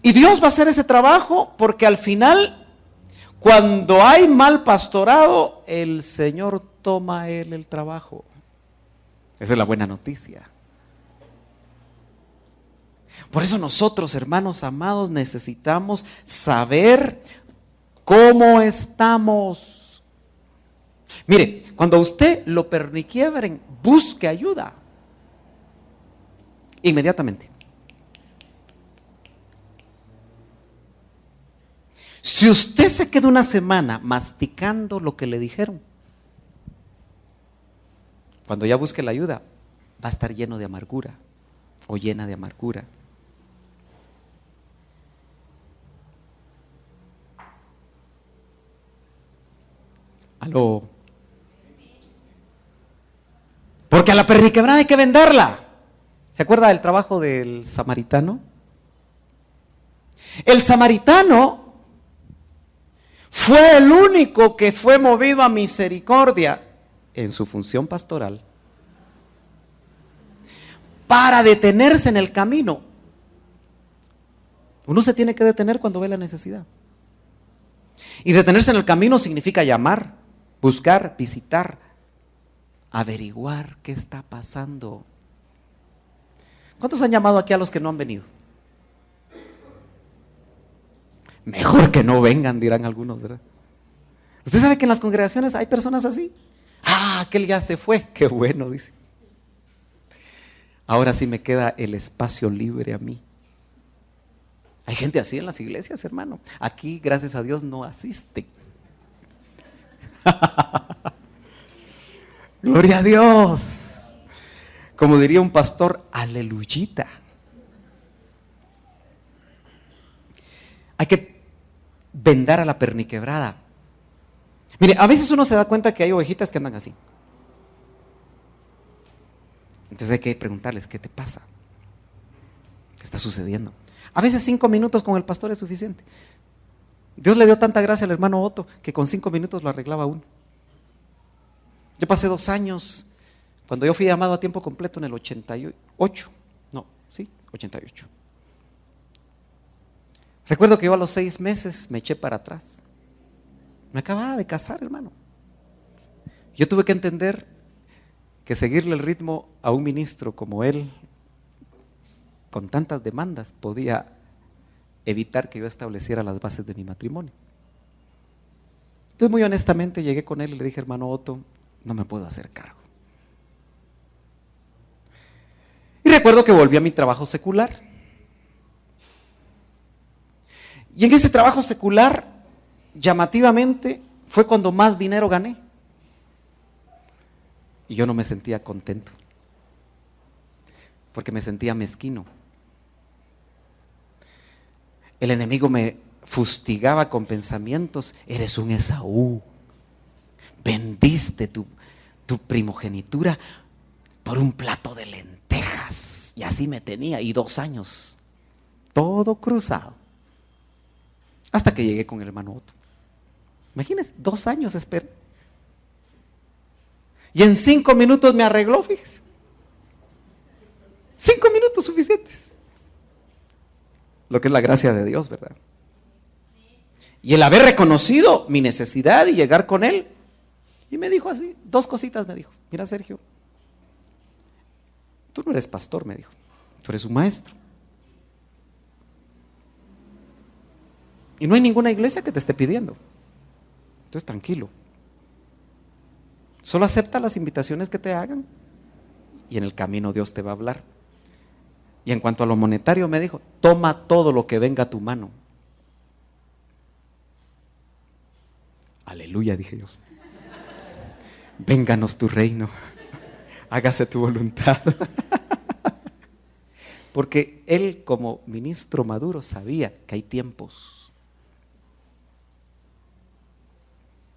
A: Y Dios va a hacer ese trabajo, porque al final, cuando hay mal pastorado, el Señor toma a él el trabajo. Esa es la buena noticia. Por eso nosotros, hermanos amados, necesitamos saber cómo estamos. Mire, cuando a usted lo perniquiebren, busque ayuda. Inmediatamente. Si usted se queda una semana masticando lo que le dijeron, cuando ya busque la ayuda, va a estar lleno de amargura o llena de amargura. Aló. Porque a la perniquebrada hay que venderla. ¿Se acuerda del trabajo del samaritano? El samaritano fue el único que fue movido a misericordia en su función pastoral para detenerse en el camino. Uno se tiene que detener cuando ve la necesidad. Y detenerse en el camino significa llamar, buscar, visitar, averiguar qué está pasando. ¿Cuántos han llamado aquí a los que no han venido? Mejor que no vengan, dirán algunos, ¿verdad? Usted sabe que en las congregaciones hay personas así. Ah, aquel ya se fue, qué bueno, dice. Ahora sí me queda el espacio libre a mí. Hay gente así en las iglesias, hermano. Aquí, gracias a Dios, no asisten. Gloria a Dios. Como diría un pastor, aleluyita. Hay que vendar a la perniquebrada. Mire, a veces uno se da cuenta que hay ovejitas que andan así. Entonces hay que preguntarles, ¿qué te pasa? ¿Qué está sucediendo? A veces 5 minutos con el pastor es suficiente. Dios le dio tanta gracia al hermano Otto que con 5 minutos lo arreglaba uno. Yo pasé 2 años, cuando yo fui llamado a tiempo completo en el 88. No, sí, 88. Recuerdo que yo a los 6 meses me eché para atrás. Me acababa de casar, hermano. Yo tuve que entender que seguirle el ritmo a un ministro como él, con tantas demandas, podía evitar que yo estableciera las bases de mi matrimonio. Entonces, muy honestamente, llegué con él y le dije, hermano Otto, no me puedo hacer cargo. Y recuerdo que volví a mi trabajo secular. Y en ese trabajo secular, llamativamente, fue cuando más dinero gané. Y yo no me sentía contento, porque me sentía mezquino. El enemigo me fustigaba con pensamientos: eres un Esaú, vendiste tu primogenitura por un plato de lentejas. Y así me tenía, y 2 años, todo cruzado, hasta que llegué con el hermano Otto. Imagínense, 2 años esperé. Y en 5 minutos me arregló, fíjese. 5 minutos suficientes. Lo que es la gracia de Dios, ¿verdad? Y el haber reconocido mi necesidad y llegar con él. Y me dijo así, 2 cositas me dijo: mira, Sergio, tú no eres pastor, me dijo, tú eres un maestro. Y no hay ninguna iglesia que te esté pidiendo. Entonces, tranquilo. Solo acepta las invitaciones que te hagan y en el camino Dios te va a hablar. Y en cuanto a lo monetario, me dijo: toma todo lo que venga a tu mano. Aleluya, dije yo. Vénganos tu reino, hágase tu voluntad. Porque él, como ministro maduro, sabía que hay tiempos.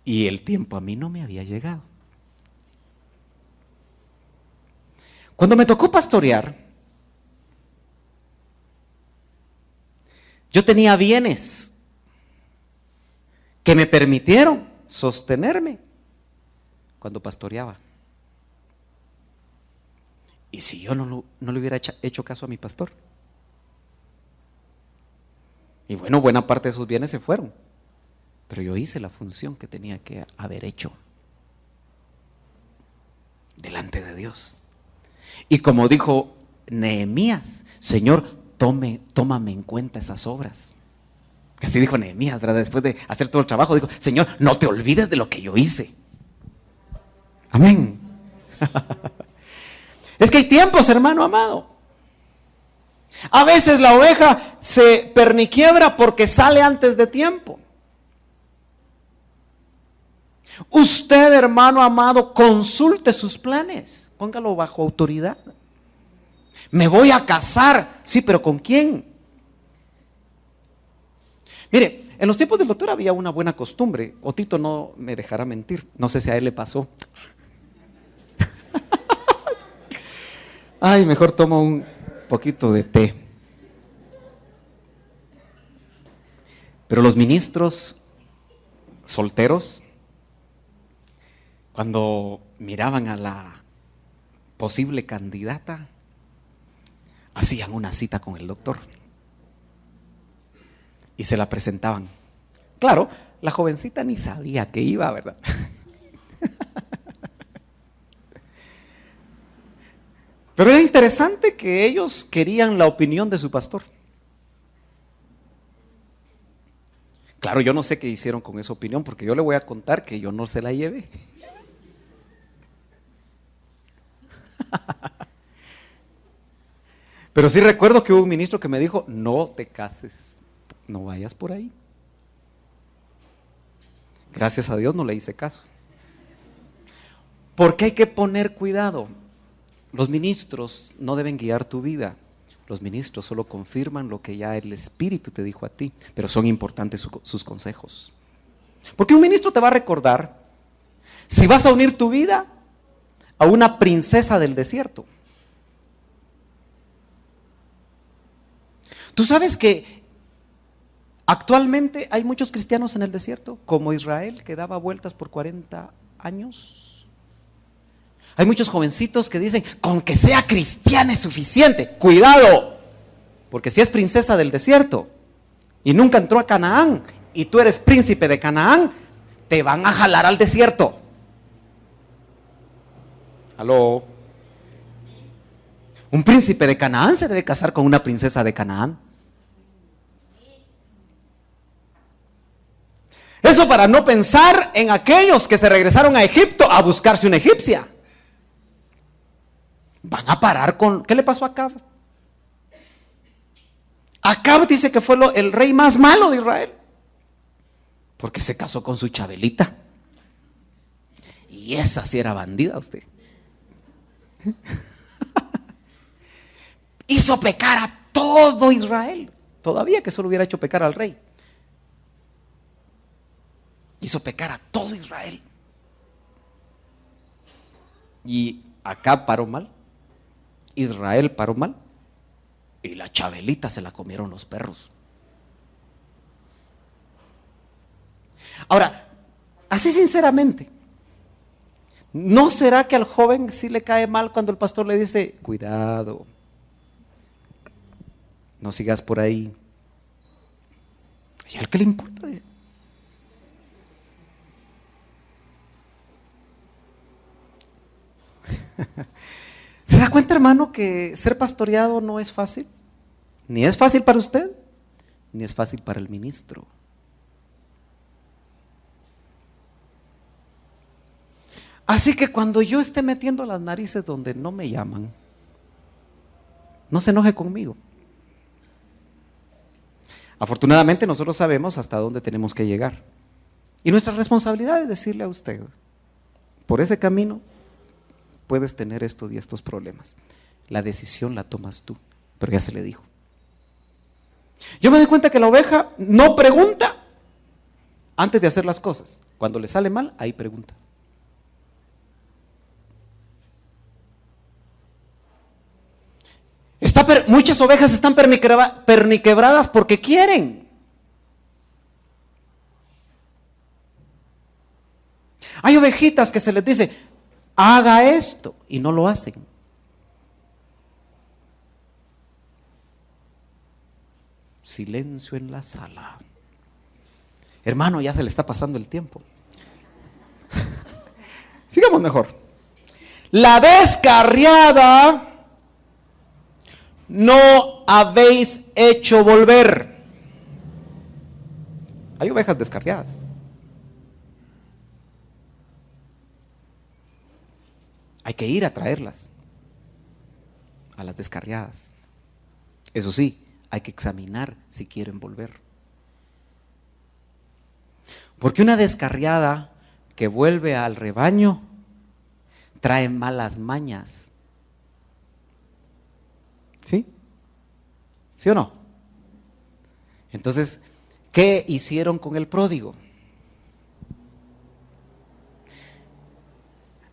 A: Y el tiempo a mí no me había llegado. Cuando me tocó pastorear, yo tenía bienes que me permitieron sostenerme cuando pastoreaba. ¿Y si yo no le hubiera hecho caso a mi pastor? Y bueno, buena parte de sus bienes se fueron, pero yo hice la función que tenía que haber hecho delante de Dios. Y como dijo Nehemías: Señor, tómame en cuenta esas obras. Así dijo Nehemías, ¿verdad? Después de hacer todo el trabajo, dijo: Señor, no te olvides de lo que yo hice. Amén. Es que hay tiempos, hermano amado. A veces la oveja se perniquiebra porque sale antes de tiempo. Usted, hermano amado, consulte sus planes, póngalo bajo autoridad. Me voy a casar, sí, pero ¿con quién? Mire, en los tiempos del doctor había una buena costumbre. Otito no me dejará mentir, no sé si a él le pasó. Ay, mejor tomo un poquito de té. Pero los ministros solteros, cuando miraban a la posible candidata, hacían una cita con el doctor y se la presentaban. Claro, la jovencita ni sabía que iba, ¿verdad? Pero era interesante que ellos querían la opinión de su pastor. Claro, yo no sé qué hicieron con esa opinión, porque yo le voy a contar que yo no se la llevé. Pero sí recuerdo que hubo un ministro que me dijo: no te cases, no vayas por ahí. Gracias a Dios no le hice caso. Porque hay que poner cuidado. Los ministros no deben guiar tu vida. Los ministros solo confirman lo que ya el Espíritu te dijo a ti, pero son importantes sus consejos. Porque un ministro te va a recordar si vas a unir tu vida a una princesa del desierto. Tú sabes que actualmente hay muchos cristianos en el desierto, como Israel, que daba vueltas por 40 años. Hay muchos jovencitos que dicen: con que sea cristiana es suficiente. Cuidado, porque si es princesa del desierto y nunca entró a Canaán, y tú eres príncipe de Canaán, te van a jalar al desierto. ¿Aló? Un príncipe de Canaán se debe casar con una princesa de Canaán. Eso para no pensar en aquellos que se regresaron a Egipto a buscarse una egipcia. Van a parar con... ¿Qué le pasó a Acab? Acab dice que fue el rey más malo de Israel, porque se casó con su Chabelita. Y esa sí era bandida usted. Hizo pecar a todo Israel. Todavía que solo hubiera hecho pecar al rey. Hizo pecar a todo Israel. Y Acab paró mal. Israel paró mal. Y la Chabelita se la comieron los perros. Ahora, así sinceramente, ¿no será que al joven sí le cae mal cuando el pastor le dice, cuidado, no sigas por ahí? ¿Y al qué le importa? ¿Se da cuenta, hermano, que ser pastoreado no es fácil? Ni es fácil para usted, ni es fácil para el ministro. Así que cuando yo esté metiendo las narices donde no me llaman, no se enoje conmigo. Afortunadamente nosotros sabemos hasta dónde tenemos que llegar. Y nuestra responsabilidad es decirle a usted, por ese camino puedes tener estos y estos problemas. La decisión la tomas tú, pero ya se le dijo. Yo me doy cuenta que la oveja no pregunta antes de hacer las cosas. Cuando le sale mal, ahí pregunta. Muchas ovejas están perniquebradas porque quieren. Hay ovejitas que se les dice, haga esto, y no lo hacen. Silencio en la sala. Hermano, ya se le está pasando el tiempo. Sigamos mejor. La descarriada no habéis hecho volver. Hay ovejas descarriadas. Hay que ir a traerlas, a las descarriadas. Eso sí, hay que examinar si quieren volver. Porque una descarriada que vuelve al rebaño trae malas mañas. ¿Sí? ¿Sí o no? Entonces, ¿qué hicieron con el pródigo?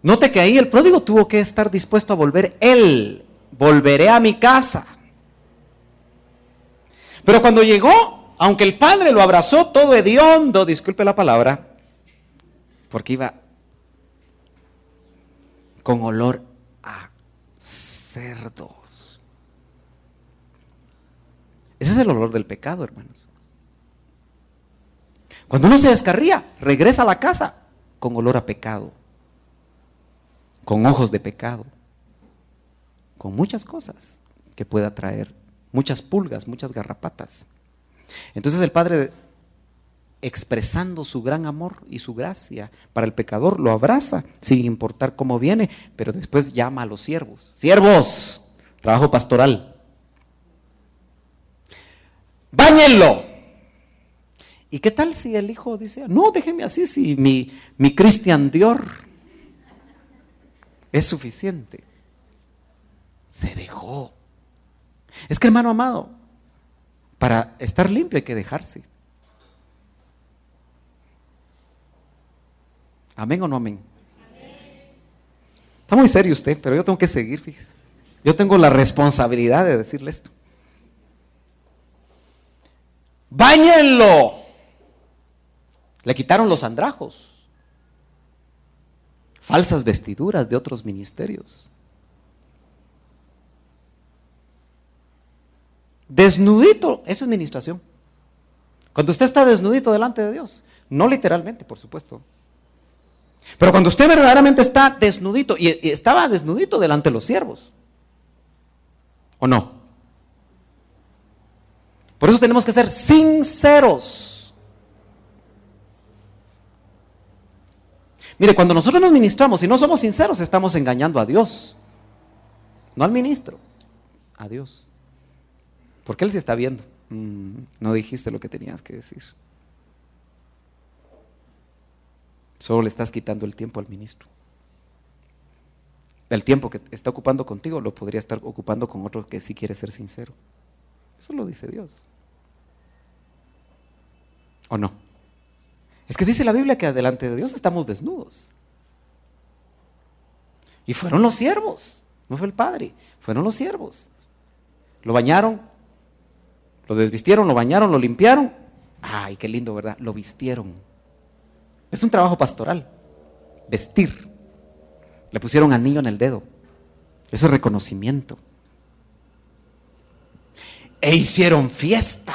A: Note que ahí el pródigo tuvo que estar dispuesto a volver él. Volveré a mi casa. Pero cuando llegó, aunque el padre lo abrazó todo hediondo, disculpe la palabra, porque iba con olor a cerdos. Ese es el olor del pecado, hermanos. Cuando uno se descarría, regresa a la casa con olor a pecado, con ojos de pecado, con muchas cosas que pueda traer, muchas pulgas, muchas garrapatas. Entonces el Padre, expresando su gran amor y su gracia para el pecador, lo abraza sin importar cómo viene, pero después llama a los siervos. Siervos, trabajo pastoral. Báñenlo. ¿Y qué tal si el hijo dice, no, déjeme así, si mi Christian Dior es suficiente? Se dejó. Es que, hermano amado, para estar limpio hay que dejarse. ¿Amén o no amén? Está muy serio usted, pero yo tengo que seguir, fíjese. Yo tengo la responsabilidad de decirle esto. Báñenlo. Le quitaron los andrajos, falsas vestiduras de otros ministerios. Desnudito, eso es ministración. Cuando usted está desnudito delante de Dios, no literalmente, por supuesto, pero cuando usted verdaderamente está desnudito, y estaba desnudito delante de los siervos, ¿o no? Por eso tenemos que ser sinceros. Mire, cuando nosotros nos ministramos y no somos sinceros, estamos engañando a Dios, no al ministro, a Dios. Porque Él se está viendo. No dijiste lo que tenías que decir. Solo le estás quitando el tiempo al ministro. El tiempo que está ocupando contigo lo podría estar ocupando con otro que sí quiere ser sincero. Eso lo dice Dios. ¿O no? Es que dice la Biblia que delante de Dios estamos desnudos. Y fueron los siervos, no fue el padre, fueron los siervos. Lo bañaron, lo desvistieron, lo bañaron, lo limpiaron. Ay, qué lindo, ¿verdad? Lo vistieron. Es un trabajo pastoral, vestir. Le pusieron anillo en el dedo. Eso es reconocimiento. E hicieron fiesta.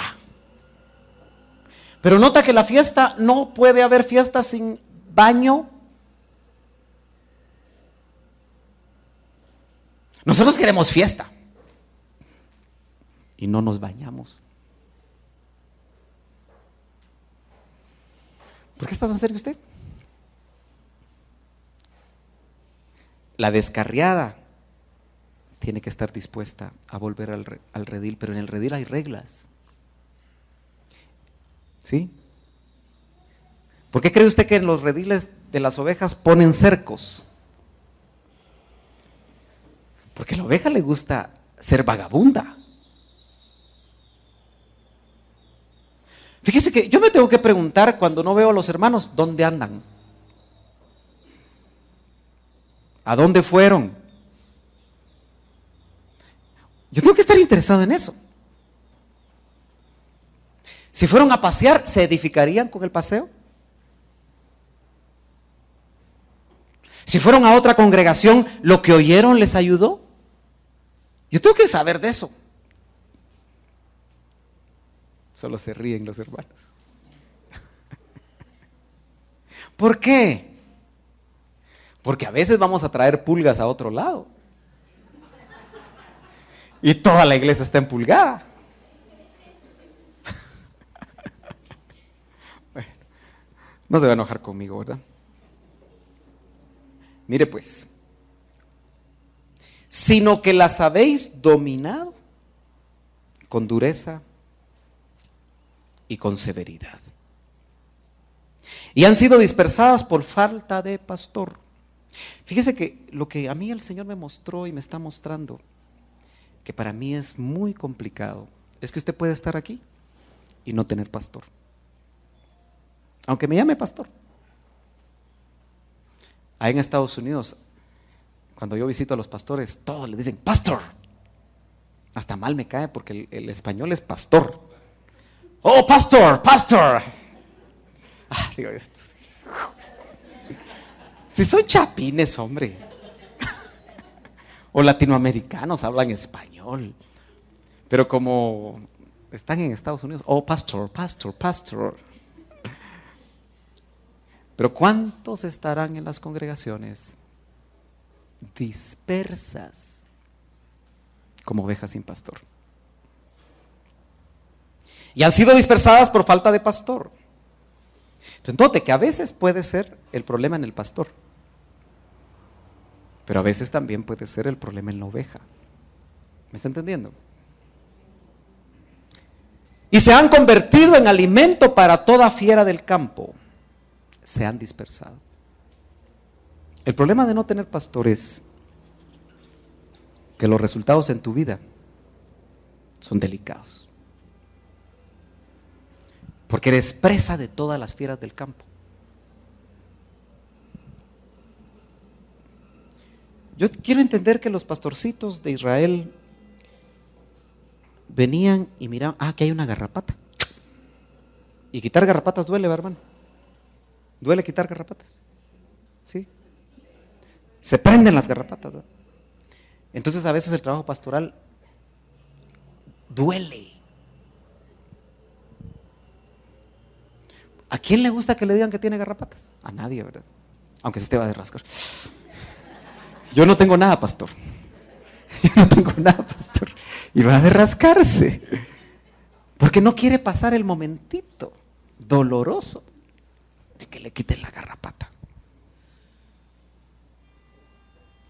A: Pero nota que la fiesta, no puede haber fiesta sin baño. Nosotros queremos fiesta y no nos bañamos. ¿Por qué está tan serio usted? La descarriada tiene que estar dispuesta a volver al redil, pero en el redil hay reglas. ¿Sí? ¿Por qué cree usted que en los rediles de las ovejas ponen cercos? Porque a la oveja le gusta ser vagabunda. Fíjese que yo me tengo que preguntar cuando no veo a los hermanos, ¿dónde andan? ¿A dónde fueron? Yo tengo que estar interesado en eso. Si fueron a pasear, ¿se edificarían con el paseo? Si fueron a otra congregación, ¿lo que oyeron les ayudó? Yo tengo que saber de eso. Solo se ríen los hermanos. ¿Por qué? Porque a veces vamos a traer pulgas a otro lado. Y toda la iglesia está empulgada. Bueno, no se va a enojar conmigo, ¿verdad? Mire pues, sino que las habéis dominado con dureza y con severidad. Y han sido dispersadas por falta de pastor. Fíjese que lo que a mí el Señor me mostró y me está mostrando, que para mí es muy complicado, es que usted puede estar aquí y no tener pastor. Aunque me llame pastor. Ahí en Estados Unidos, cuando yo visito a los pastores, todos le dicen pastor. Hasta mal me cae porque el español es pastor. Oh, pastor, pastor. Digo esto. Si son chapines, hombre. O latinoamericanos hablan español. Pero como están en Estados Unidos, oh, pastor, pastor, pastor. Pero ¿cuántos estarán en las congregaciones dispersas como ovejas sin pastor? Y han sido dispersadas por falta de pastor. Entonces, note que a veces puede ser el problema en el pastor, pero a veces también puede ser el problema en la oveja. ¿Me está entendiendo? Y se han convertido en alimento para toda fiera del campo. Se han dispersado. El problema de no tener pastor es que los resultados en tu vida son delicados. Porque eres presa de todas las fieras del campo. Yo quiero entender que los pastorcitos de Israel venían y miraban, que hay una garrapata. Y quitar garrapatas duele, hermano. Duele quitar garrapatas. ¿Sí? Se prenden las garrapatas, ¿verdad? Entonces a veces el trabajo pastoral duele. ¿A quién le gusta que le digan que tiene garrapatas? A nadie, ¿verdad? Aunque se te va a rascar. Yo no tengo nada, pastor. Yo no tengo nada, pastor. Y va a rascarse. Porque no quiere pasar el momentito doloroso de que le quiten la garrapata.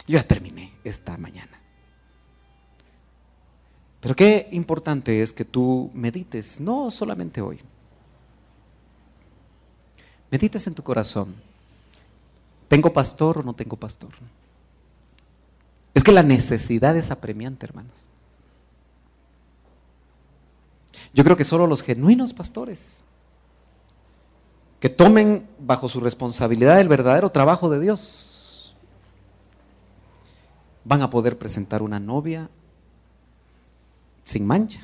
A: Yo ya terminé esta mañana. Pero qué importante es que tú medites, no solamente hoy. Medites en tu corazón. ¿Tengo pastor o no tengo pastor? Es que la necesidad es apremiante, hermanos. Yo creo que solo los genuinos pastores que tomen bajo su responsabilidad el verdadero trabajo de Dios van a poder presentar una novia sin mancha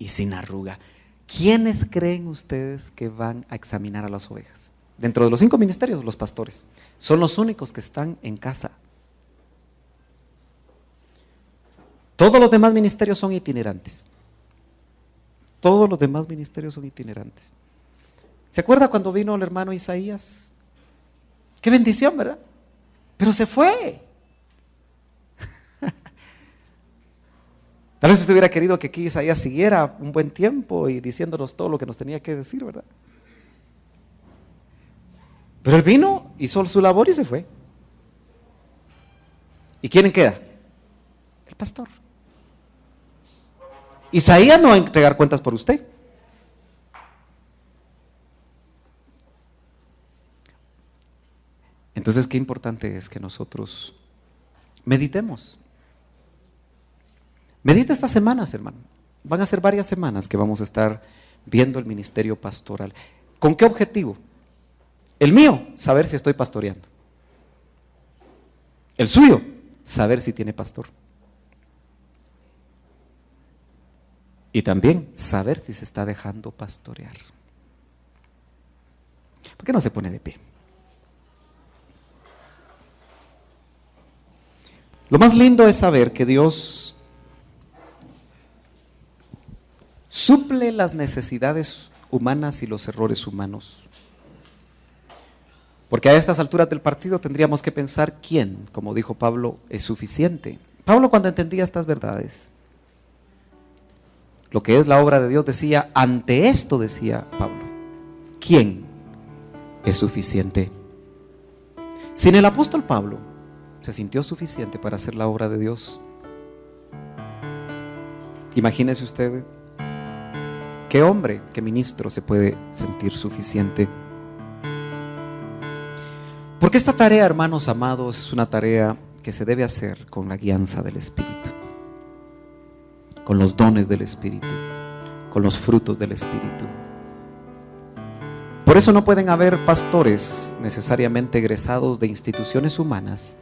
A: y sin arruga. ¿Quiénes creen ustedes que van a examinar a las ovejas? Dentro de los 5 ministerios, los pastores son los únicos que están en casa. Todos los demás ministerios son itinerantes. Todos los demás ministerios son itinerantes. ¿Se acuerda cuando vino el hermano Isaías? ¡Qué bendición!, ¿verdad? Pero se fue. Tal vez usted hubiera querido que aquí Isaías siguiera un buen tiempo y diciéndonos todo lo que nos tenía que decir, ¿verdad? Pero él vino, hizo su labor y se fue. ¿Y quién queda? El pastor. Isaías no va a entregar cuentas por usted. Entonces, qué importante es que nosotros meditemos. Medita estas semanas, hermano. Van a ser varias semanas que vamos a estar viendo el ministerio pastoral. ¿Con qué objetivo? El mío, saber si estoy pastoreando. El suyo, saber si tiene pastor. Y también saber si se está dejando pastorear. ¿Por qué no se pone de pie? Lo más lindo es saber que Dios suple las necesidades humanas y los errores humanos. Porque a estas alturas del partido tendríamos que pensar quién, como dijo Pablo, es suficiente. Pablo, cuando entendía estas verdades, lo que es la obra de Dios, decía, ante esto decía Pablo, ¿quién es suficiente? Sin el apóstol Pablo se sintió suficiente para hacer la obra de Dios. Imagínese usted, ¿qué hombre, qué ministro se puede sentir suficiente? Porque esta tarea, hermanos amados, es una tarea que se debe hacer con la guianza del Espíritu, con los dones del Espíritu, con los frutos del Espíritu. Por eso no pueden haber pastores necesariamente egresados de instituciones humanas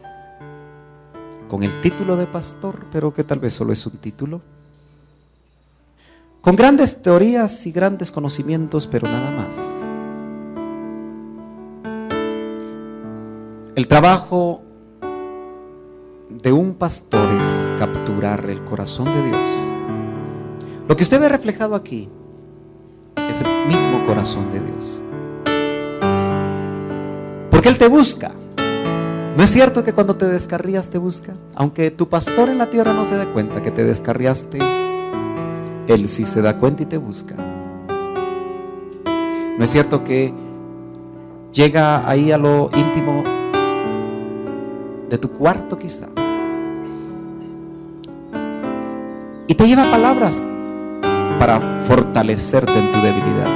A: con el título de pastor, pero que tal vez solo es un título, con grandes teorías y grandes conocimientos, pero nada más. El trabajo de un pastor es capturar el corazón de Dios. Lo que usted ve reflejado aquí es el mismo corazón de Dios. Porque Él te busca. ¿No es cierto que cuando te descarrías te busca? Aunque tu pastor en la tierra no se dé cuenta que te descarriaste, Él sí se da cuenta y te busca. ¿No es cierto que llega ahí a lo íntimo de tu cuarto quizá y te lleva palabras para fortalecerte en tu debilidad?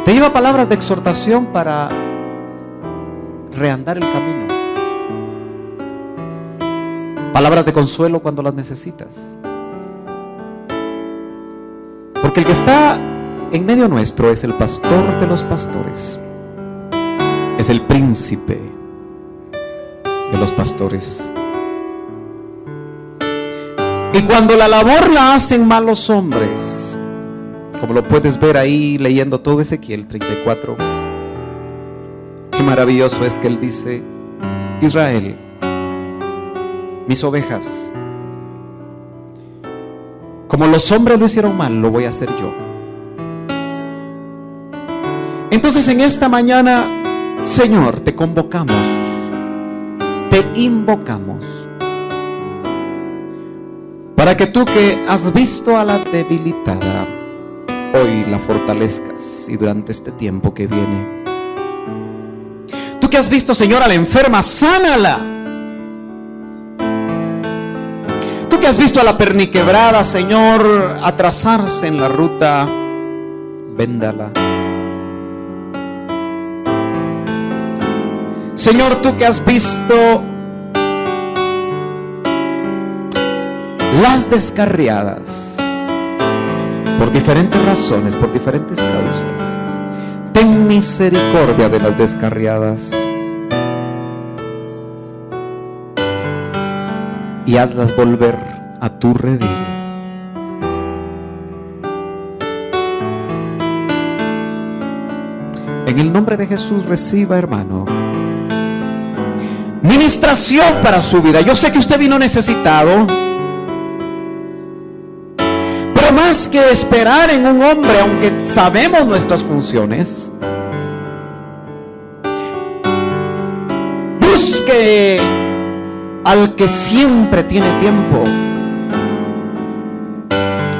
A: Te lleva palabras de exhortación para reandar el camino, palabras de consuelo cuando las necesitas. Porque el que está en medio nuestro es el pastor de los pastores, es el príncipe de los pastores. Y cuando la labor la hacen malos hombres, como lo puedes ver ahí leyendo todo Ezequiel 34, qué maravilloso es que él dice: Israel, mis ovejas, como los hombres lo hicieron mal, lo voy a hacer yo. Entonces en esta mañana, Señor, te convocamos, te invocamos, para que tú, que has visto a la debilitada, hoy la fortalezcas, y durante este tiempo que viene, tú que has visto, Señor, a la enferma, sánala. Tú que has visto a la perniquebrada, Señor, atrasarse en la ruta, véndala. Señor, tú que has visto las descarriadas por diferentes razones, por diferentes causas, ten misericordia de las descarriadas y hazlas volver a tu redil. En el nombre de Jesús, reciba, hermano, ministración para su vida. Yo sé que usted vino necesitado, pero más que esperar en un hombre, aunque sabemos nuestras funciones, busque al que siempre tiene tiempo.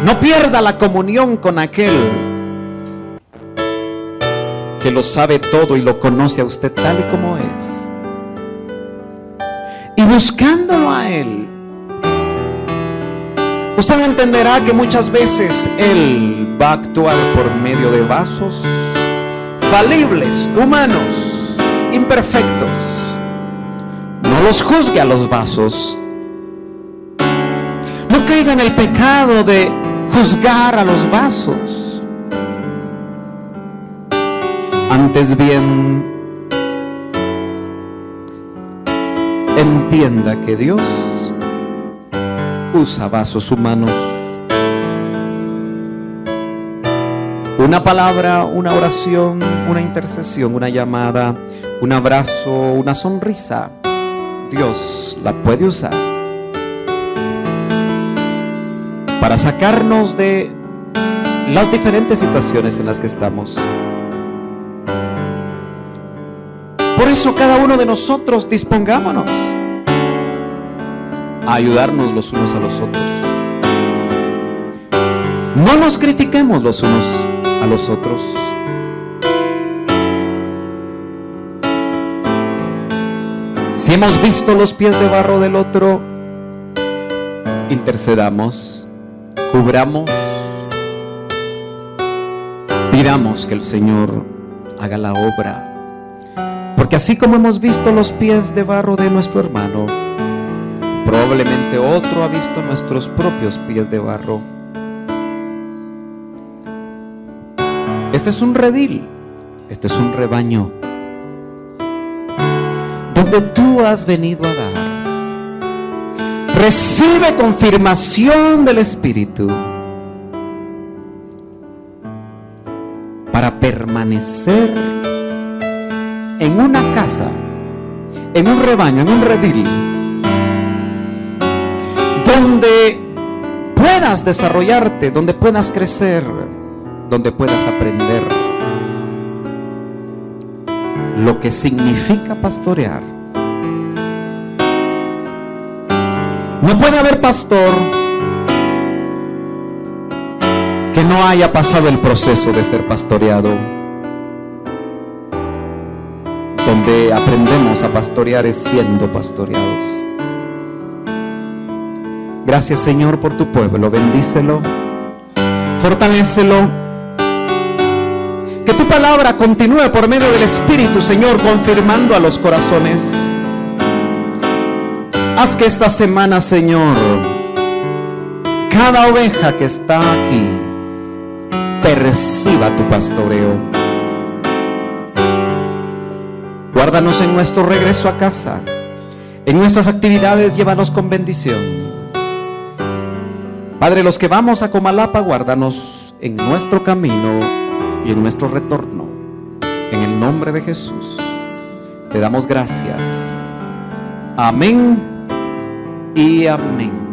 A: No pierda la comunión con aquel que lo sabe todo y lo conoce a usted tal y como es. Y buscándolo a Él, usted entenderá que muchas veces Él va a actuar por medio de vasos falibles, humanos, imperfectos. No los juzgue a los vasos. No caiga en el pecado de juzgar a los vasos. Antes bien, entienda que Dios usa vasos humanos. Una palabra, una oración, una intercesión, una llamada, un abrazo, una sonrisa, Dios la puede usar para sacarnos de las diferentes situaciones en las que estamos. Por eso cada uno de nosotros dispongámonos a ayudarnos los unos a los otros. No nos critiquemos los unos a los otros. Si hemos visto los pies de barro del otro, intercedamos, cubramos, pidamos que el Señor haga la obra. Porque así como hemos visto los pies de barro de nuestro hermano, probablemente otro ha visto nuestros propios pies de barro. Este es un redil, este es un rebaño, donde tú has venido a dar. Recibe confirmación del Espíritu para permanecer en una casa, en un rebaño, en un redil, donde puedas desarrollarte, donde puedas crecer, donde puedas aprender lo que significa pastorear. No puede haber pastor que no haya pasado el proceso de ser pastoreado, donde aprendemos a pastorear es siendo pastoreados. Gracias, Señor, por tu pueblo. Bendícelo, fortalécelo. Que tu palabra continúe por medio del Espíritu, Señor, confirmando a los corazones. Haz que esta semana, Señor, cada oveja que está aquí perciba tu pastoreo. Guárdanos en nuestro regreso a casa. En nuestras actividades, llévanos con bendición. Padre, los que vamos a Comalapa, guárdanos en nuestro camino y en nuestro retorno. En el nombre de Jesús te damos gracias. Amén y amén.